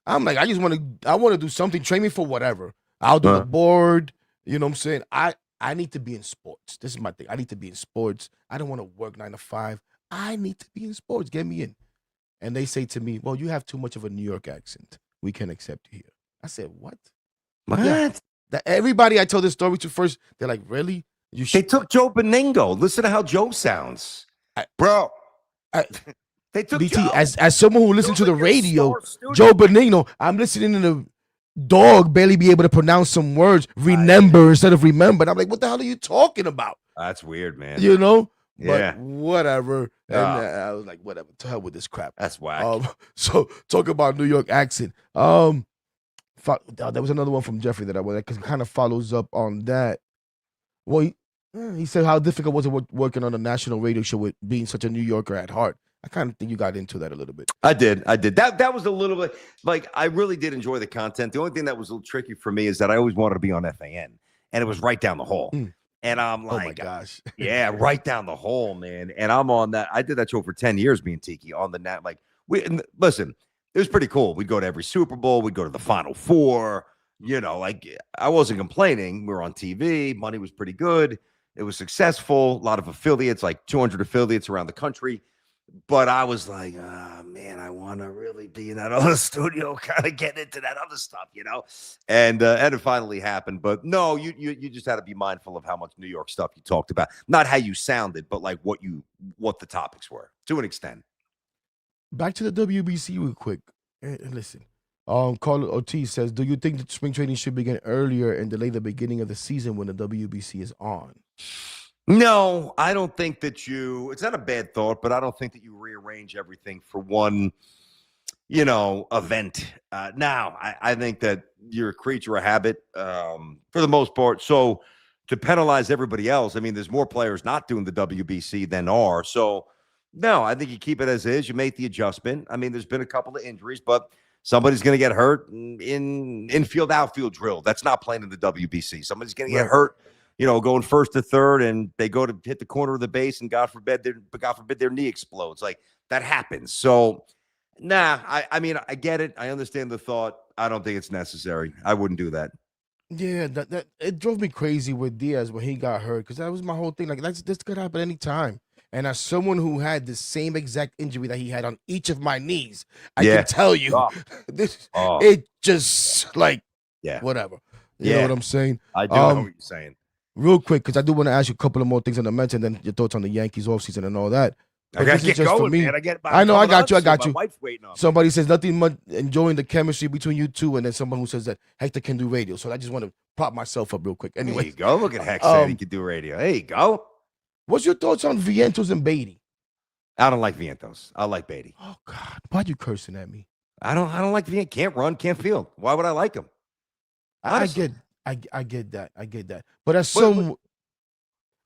want to do something. Train me for whatever. I'll do the board. You know what I'm saying? I need to be in sports. This is my thing. I need to be in sports. I don't want to work 9 to 5. I need to be in sports. Get me in. And they say to me, well, you have too much of a New York accent. We can't accept you here. I said, what? What? Yeah. Everybody I told this story to first, they're like, really? They took Joe Beningo. Listen to how Joe sounds. They took BT, Joe. as someone who listens to the radio, Joe Benigno, I'm listening to the dog barely be able to pronounce some words, remember instead of remember. And I'm like, what the hell are you talking about? That's weird, man. Yeah. But whatever. And I was like, whatever. To hell with this crap. That's whack. So talk about New York accent. There was another one from Jeffrey that I was because it kind of follows up on that. Well, he said how difficult was it working on a national radio show with being such a New Yorker at heart. I kind of think you got into that a little bit. I did. That was a little bit like I really did enjoy the content. The only thing that was a little tricky for me is that I always wanted to be on FAN, and it was right down the hall. And I'm like, oh my gosh, yeah, right down the hole, man. And I'm on that. I did that show for 10 years, being Tiki on the net. Like, listen, it was pretty cool. We'd go to every Super Bowl. We'd go to the Final Four. Like I wasn't complaining. We were on TV. Money was pretty good. It was successful. A lot of affiliates, like 200 affiliates around the country. But I was like, man, I want to really be in that other studio, kind of get into that other stuff, And it finally happened. But no, you just had to be mindful of how much New York stuff you talked about, not how you sounded, but like what the topics were to an extent. Back to the WBC real quick. Listen, Carl Ortiz says, do you think that spring training should begin earlier and delay the beginning of the season when the WBC is on? No, I don't think that it's not a bad thought, but I don't think that you rearrange everything for one, event. Now, I think that you're a creature of habit for the most part. So to penalize everybody else, I mean, there's more players not doing the WBC than are. So no, I think you keep it as is. You make the adjustment. I mean, there's been a couple of injuries, but somebody's going to get hurt in infield, outfield drill. That's not playing in the WBC. Somebody's going to get hurt. Going first to third, and they go to hit the corner of the base, and God forbid their knee explodes. Like that happens. So, I mean, I get it. I understand the thought. I don't think it's necessary. I wouldn't do that. Yeah, that it drove me crazy with Diaz when he got hurt because that was my whole thing. Like this could happen anytime. And as someone who had the same exact injury that he had on each of my knees, I can tell you, it just like whatever. You know what I'm saying? I do know what you're saying. Real quick, because I do want to ask you a couple of more things on the Mets and then your thoughts on the Yankees offseason and all that. I got to get going, man. I know, I got you. My wife's waiting on me. Somebody says nothing much enjoying the chemistry between you two, and then someone who says that Hector can do radio. So I just want to prop myself up real quick. Anyway, there you go. Look at Hector saying he can do radio. There you go. What's your thoughts on Vientos and Beatty? I don't like Vientos. I like Beatty. Oh God, why are you cursing at me? I don't like Vientos. Can't run, can't field. Why would I like him? I get that. But as some.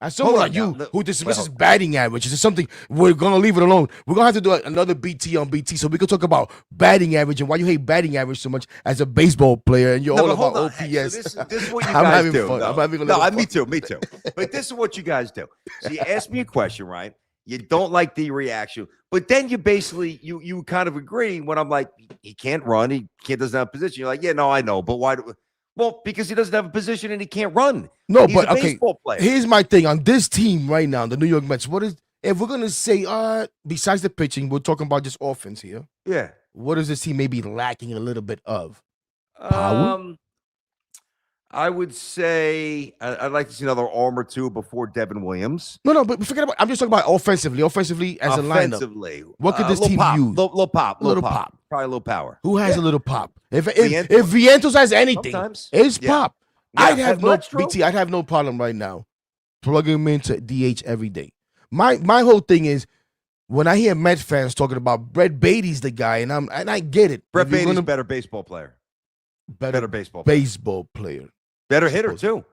As someone Hold like on you now. who dismisses Well- batting average, is something we're gonna leave it alone. We're gonna have to do another BT on BT so we can talk about batting average and why you hate batting average so much as a baseball player and you're all but about hold on. OPS. Hey, so this is what you I'm guys having do. fun. No, I'm having a little fun. me too. But this is what you guys do. So you ask me a question, right? You don't like the reaction, but then you basically you kind of agree when I'm like, he can't run, he doesn't have a position. You're like, yeah, no, I know, but why? Well, because he doesn't have a position and he can't run. No, He's but a okay. baseball player. Here's my thing on this team right now, the New York Mets. What is if we're gonna say, besides the pitching, we're talking about just offense here. Yeah. What does this team maybe lacking a little bit of? Power? I would say I'd like to see another arm or two before Devin Williams. No, but forget about. I'm just talking about offensively. Offensively as a lineup. Offensively, What could this little team pop, use? Little pop, Little pop. probably a little power. Who has a little pop? If Vientos. Vientos has anything, Sometimes. it's Yeah. pop. Yeah, I'd have well, no that's true. BT. I'd have no problem right now plugging him into DH every day. My whole thing is when I hear Met fans talking about Brett Beatty's the guy, and I get it. Brett If you're Beatty's a gonna- better baseball player. better baseball player. baseball player. Better hitter too.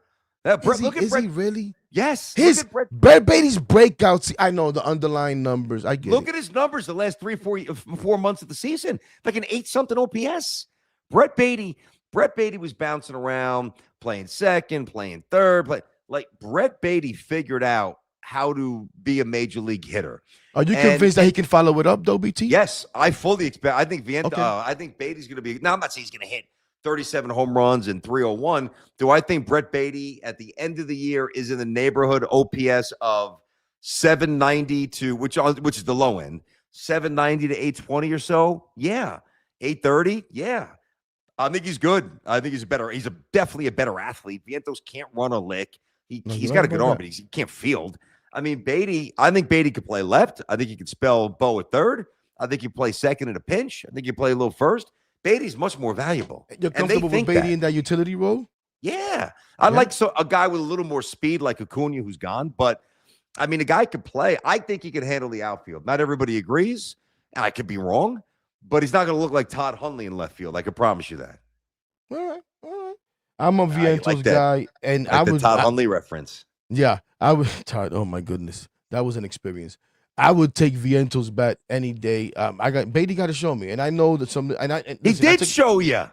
Look at Is Brett. he really? Yes. His look at Brett. Brett Beatty's breakouts. I know the underlying numbers. I get Look it. at his numbers the last 4 months of the season. Like an 8-something OPS. Brett Beatty was bouncing around, playing second, playing third. Like Brett Beatty figured out how to be a major league hitter. Are you And- convinced that he can follow it up though, BT? Yes, I fully expect. I think Okay. I think Beatty's going to be. Now, I'm not saying he's going to hit 37 home runs and 301. Do I think Brett Beatty at the end of the year is in the neighborhood OPS of 790 to which is the low end, 790 to 820 or so? Yeah, 830. Yeah, I think he's good. I think he's definitely a better athlete. Vientos can't run a lick. No, He's you're got a right good about arm, that. but he can't field. I mean, I think Beatty could play left. I think he could spell Bo at third. I think he play second in a pinch. I think he play a little first. Beatty's much more valuable. You're And they comfortable with think Beatty that. in that utility role? Yeah. I Yeah. like a guy with a little more speed like Acuna who's gone. But, I mean, a guy could play. I think he can handle the outfield. Not everybody agrees. And I could be wrong. But he's not going to look like Todd Hundley in left field. I can promise you that. All right. I'm a you Vientos like that. guy, and Like I the would. Todd Hundley reference. Yeah, I would. Todd, oh my goodness, that was an experience. I would take Vientos bat any day. Beatty got to show me, and I know that some. And He listen, I did took- show you.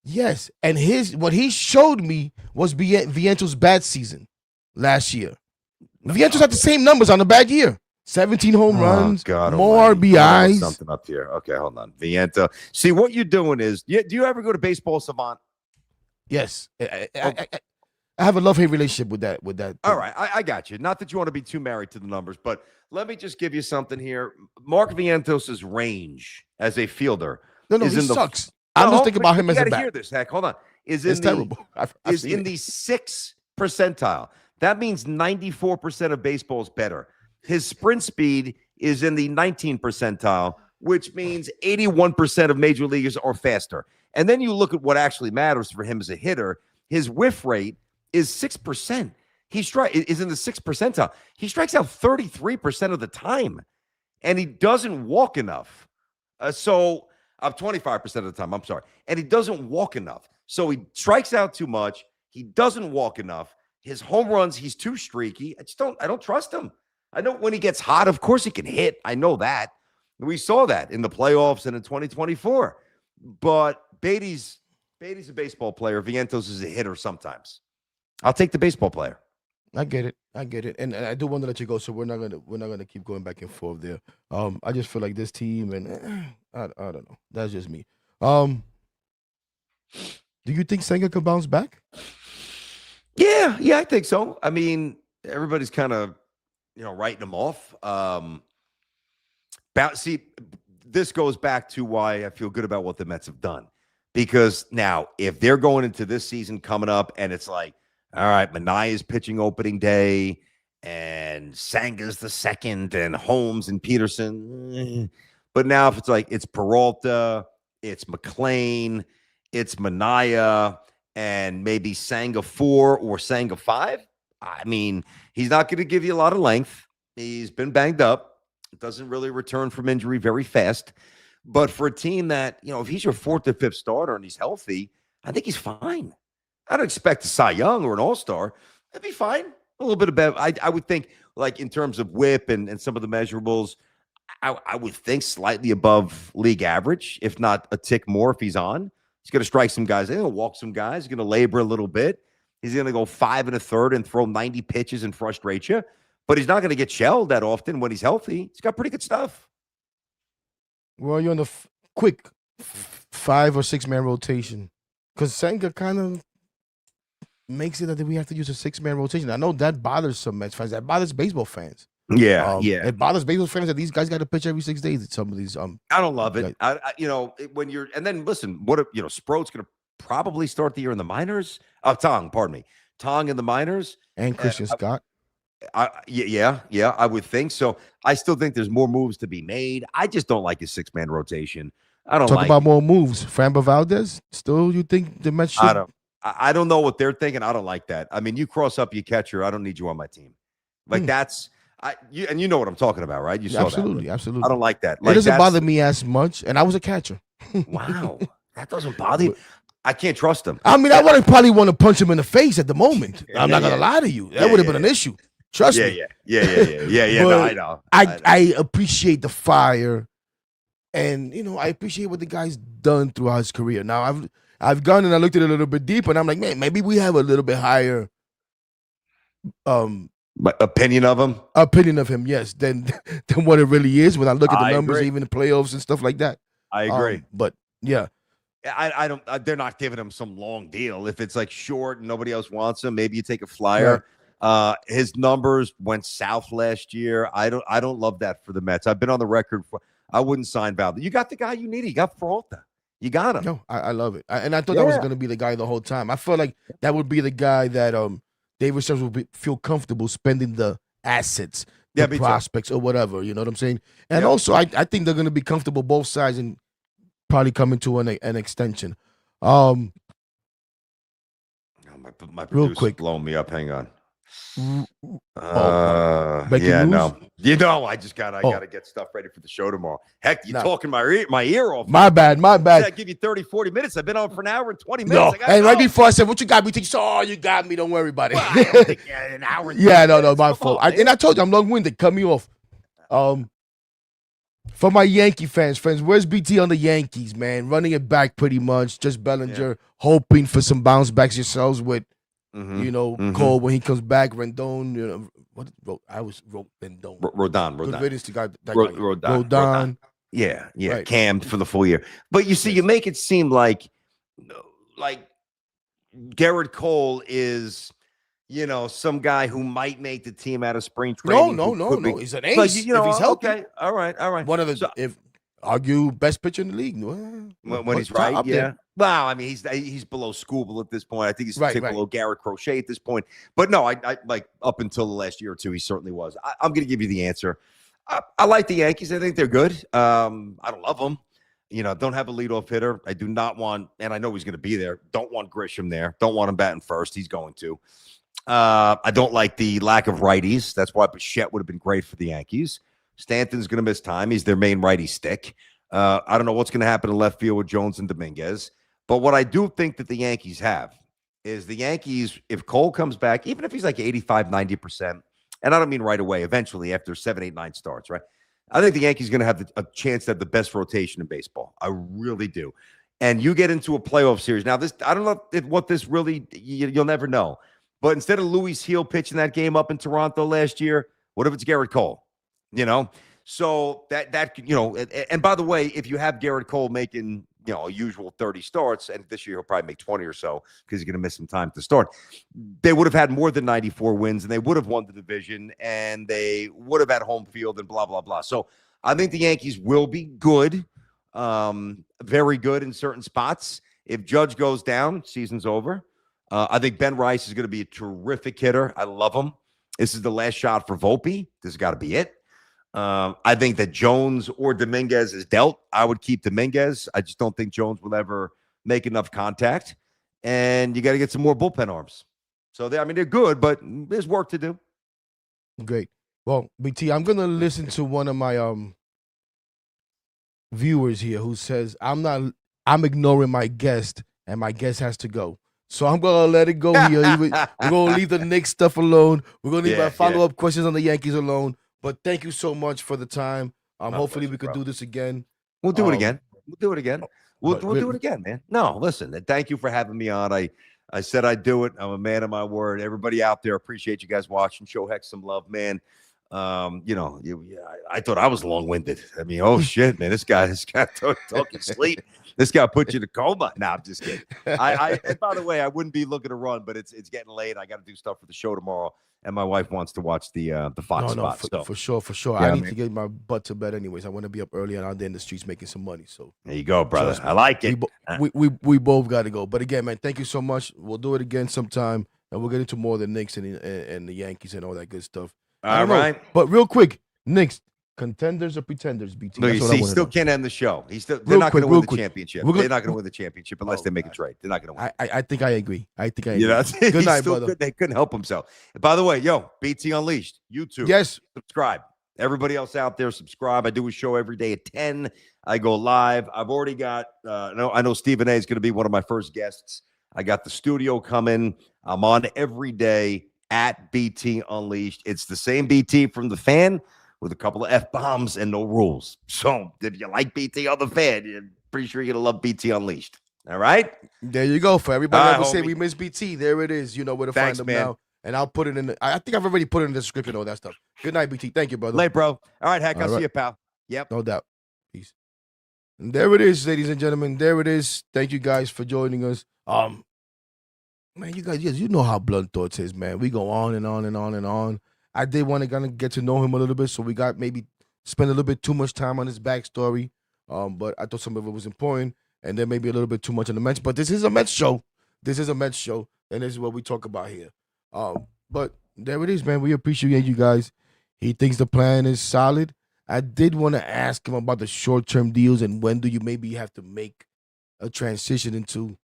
Yes, and what he showed me was Vientos' bad season last year. Vientos had the same numbers on a bad year. 17 home runs, God more almighty. You know RBIs. something up here. Okay, hold on. Viento. See, what you're doing is, do you ever go to Baseball Savant? Yes, I have a love-hate relationship with that. All right, I got you. Not that you want to be too married to the numbers, but let me just give you something here. Mark Vientos' range as a fielder No, is he in the sucks. I'm just thinking about him as a You bat. hear this, Heck. Hold on. It's terrible. I've Is seen in it. the 6th percentile. That means 94% of baseball is better. His sprint speed is in the 19th percentile, which means 81% of major leaguers are faster. And then you look at what actually matters for him as a hitter. His whiff rate is 6%. He is in the 6th percentile. He strikes out 33% of the time, and he doesn't walk enough. 25% of the time, I'm sorry. And he doesn't walk enough. So he strikes out too much. He doesn't walk enough. His home runs, he's too streaky. I don't trust him. I know when he gets hot, of course he can hit. I know that. We saw that in the playoffs and in 2024. But Beatty's a baseball player. Vientos is a hitter sometimes. I'll take the baseball player. I get it. And I do want to let you go, so we're not gonna keep going back and forth there. I just feel like this team, and I don't know. That's just me. Do you think Senga can bounce back? Yeah, I think so. I mean, everybody's kind of, writing him off. See, this goes back to why I feel good about what the Mets have done. Because now, if they're going into this season coming up and it's like, all right, Manaea's pitching opening day and Sanga's the second and Holmes and Peterson. But now if it's like it's Peralta, it's McLean, it's Manaea, and maybe Senga 4 or Senga 5, I mean, he's not going to give you a lot of length. He's been banged up. Doesn't really return from injury very fast. But for a team that, if he's your 4th or 5th starter and he's healthy, I think he's fine. I don't expect a Cy Young or an All-Star. That'd be fine. A little bit of better. I would think, like in terms of whip and some of the measurables, I would think slightly above league average, if not a tick more if he's on. He's going to strike some guys. He's going to walk some guys. He's going to labor a little bit. He's going to go 5 1/3 and throw 90 pitches and frustrate you. But he's not going to get shelled that often when he's healthy. He's got pretty good stuff. Well, you're on the quick 5 or 6 man rotation because Senga kind of makes it that we have to use a 6 man rotation. I know that bothers some Mets fans. That bothers baseball fans. Yeah. It bothers baseball fans that these guys got to pitch every 6 days. Some of these I don't love it. When you're and then listen, Sproat's going to probably start the year in the minors. Tong in the minors and Christian Scott. I would think so. I still think there's more moves to be made. I just don't like his 6-man rotation. I don't talk like about more moves. Framber Valdez. Still, you think the Mets should? I don't know what they're thinking. I don't like that. I mean, you cross up your catcher. I don't need you on my team. Like that's you know what I'm talking about, right? You saw absolutely, that, right? absolutely. I don't like that. It doesn't bother me as much, and I was a catcher. Wow, that doesn't bother you. I can't trust him. I mean, I would probably want to punch him in the face at the moment. I'm not gonna lie to you. That would have been an issue. Trust me. Yeah. No, I know. I appreciate the fire, and I appreciate what the guy's done throughout his career. Now I've gone and I looked at it a little bit deeper, and I'm like, man, maybe we have a little bit higher opinion of him. Yes, than what it really is when I look at the numbers, agree. even the playoffs and stuff like that. I agree. But yeah. I don't. They're not giving him some long deal. If it's like short and nobody else wants him, maybe you take a flyer. Right. His numbers went south last year. I don't love that for the Mets. I've been on the record for I wouldn't sign Valdez. You got the guy you needed. You got Peralta. You got him. No, I love it. And I thought that was going to be the guy the whole time. I felt like that would be the guy that David Stearns would feel comfortable spending the assets, the prospects or whatever. You know what I'm saying? And also, I think they're going to be comfortable both sides and probably coming to an extension. My real quick, blowing me up. Hang on. Breaking news? No. I gotta get stuff ready for the show tomorrow. Heck, you're talking my ear off. My bad. I give you 30, 40 minutes. I've been on for an hour and 20 minutes. And right before I said, what you got me? You got me. Don't worry about it. Well, I don't think an hour and 20 minutes. My fault. And I told you I'm long-winded. Cut me off. For my Yankee friends, where's BT on the Yankees, man? Running it back pretty much. Just Bellinger, hoping for some bounce backs yourselves with, Cole when he comes back. Rendon, I wrote Rendon. Rodon. Good riddance to guy. Rodon. Yeah. Right. Cammed for the full year. But you see, you make it seem like Garrett Cole is, some guy who might make the team out of spring training. No. He's an ace. If he's healthy. Okay. All right. One of the, argue best pitcher in the league. When he's right, yeah. Well, I mean, he's below Scooble at this point. I think he's below Garrett Crochet at this point. But no, I like up until the last year or two, he certainly was. I'm going to give you the answer. I like the Yankees. I think they're good. I don't love them. Don't have a leadoff hitter. I do not want, and I know he's going to be there. Don't want Grisham there. Don't want him batting first. He's going to. I don't like the lack of righties. That's why Bichette would have been great for the Yankees. Stanton's going to miss time. He's their main righty stick. I don't know what's going to happen in left field with Jones and Dominguez. But what I do think that the Yankees have is the Yankees, if Cole comes back, even if he's like 85, 90%, and I don't mean right away, eventually after 7, 8, 9 starts, right? I think the Yankees are going to have a chance to have the best rotation in baseball. I really do. And you get into a playoff series. Now, I don't know what this really, you'll never know. But instead of Luis Heel pitching that game up in Toronto last year, what if it's Garrett Cole? So and by the way, if you have Garrett Cole making, a usual 30 starts, and this year he'll probably make 20 or so because he's going to miss some time to start, they would have had more than 94 wins, and they would have won the division, and they would have had home field and blah, blah, blah. So I think the Yankees will be good, very good in certain spots. If Judge goes down, season's over. I think Ben Rice is going to be a terrific hitter. I love him. This is the last shot for Volpe. This has got to be it. I think that Jones or Dominguez is dealt. I would keep Dominguez. I just don't think Jones will ever make enough contact. And you got to get some more bullpen arms. So, they're good, but there's work to do. Great. Well, BT, I'm going to listen to one of my viewers here who says, I'm ignoring my guest, and my guest has to go. So I'm gonna let it go here. We're gonna leave the Knicks stuff alone. We're gonna leave our follow-up questions on the Yankees alone. But thank you so much for the time. Hopefully we could do this again. We'll do it again. We'll do it again. We'll do it again, man. No, listen. Thank you for having me on. I said I'd do it. I'm a man of my word. Everybody out there, appreciate you guys watching. Show Heck some love, man. I thought I was long-winded. I mean, oh shit, man, this guy talking sleep. This guy put you to coma. Nah, I'm just kidding. And by the way, I wouldn't be looking to run, but it's getting late. I got to do stuff for the show tomorrow, and my wife wants to watch the Fox spot. For sure. Yeah, I need to get my butt to bed anyways. I want to be up early and out there in the streets making some money. So there you go, brother. I like it. We both got to go. But again, man, thank you so much. We'll do it again sometime, and we'll get into more of the Knicks and the Yankees and all that good stuff. All right. But real quick, Knicks, contenders or pretenders, BT? No, you see, he still can't end the show. They're not going to win the championship. They're not going to win the championship unless they make a trade. They're not going to win. I think I agree. You know, good night, brother. They couldn't help himself. By the way, BT Unleashed, YouTube. Yes. Subscribe. Everybody else out there, subscribe. I do a show every day at 10. I go live. I've already got, I know Stephen A is going to be one of my first guests. I got the studio coming. I'm on every day at BT Unleashed. It's the same BT from the Fan with a couple of F-bombs and no rules. So if you like BT on the Fan, you're pretty sure you're going to love BT Unleashed. All right? There you go. For everybody that say we miss BT, there it is. You know where to find them now. And I'll put it in I think I've already put it in the description, all that stuff. Good night, BT. Thank you, brother. Late, bro. All right, Heck. I'll see you, pal. Yep. No doubt. Peace. And there it is, ladies and gentlemen. There it is. Thank you guys for joining us. Man, you guys, you know how Blunt Thoughts is, man. We go on and on and on and on. I did want to get to know him a little bit, so we got maybe spend a little bit too much time on his backstory. But I thought some of it was important, and then maybe a little bit too much on the Mets. But this is a Mets show. This is a Mets show, and this is what we talk about here. But there it is, man. We appreciate you guys. He thinks the plan is solid. I did want to ask him about the short-term deals and when do you maybe have to make a transition into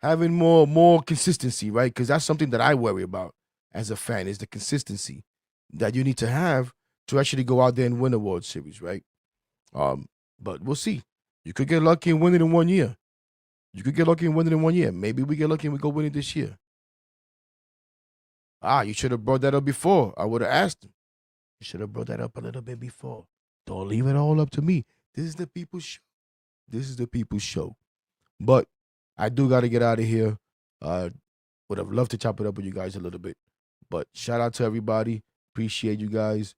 having more consistency, right? Because that's something that I worry about as a fan is the consistency that you need to have to actually go out there and win a World Series, right? But we'll see. You could get lucky and win it in 1 year. Maybe we get lucky and we go win it this year. You should have brought that up before. I would have asked him. You should have brought that up a little bit before. Don't leave it all up to me. This is the people's show. But I do got to get out of here. Would have loved to chop it up with you guys a little bit. But shout out to everybody. Appreciate you guys.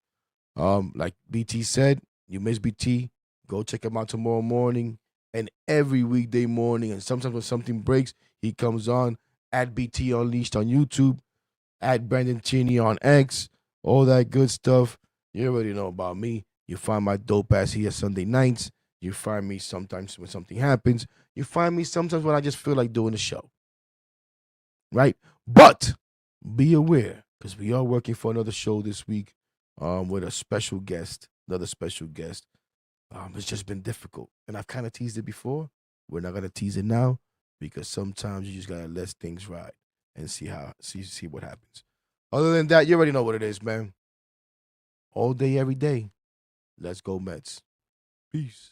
Like BT said, you miss BT. Go check him out tomorrow morning and every weekday morning. And sometimes when something breaks, he comes on at BT Unleashed on YouTube, at Brandon Tierney on X, all that good stuff. You already know about me. You find my dope ass here Sunday nights. You find me sometimes when something happens. You find me sometimes when I just feel like doing a show. Right? But be aware, because we are working for another show this week with another special guest. It's just been difficult. And I've kind of teased it before. We're not going to tease it now because sometimes you just got to let things ride and see what happens. Other than that, you already know what it is, man. All day, every day. Let's go, Mets. Peace.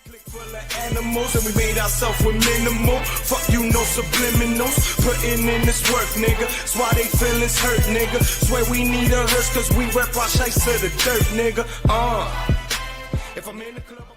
Click full of animals and we made ourselves with minimal. Fuck you, no subliminals. Putting in this work, nigga. That's why they feelings hurt, nigga. Swear we need a hearse cause we rep our shites to the dirt, nigga. If I'm in the club.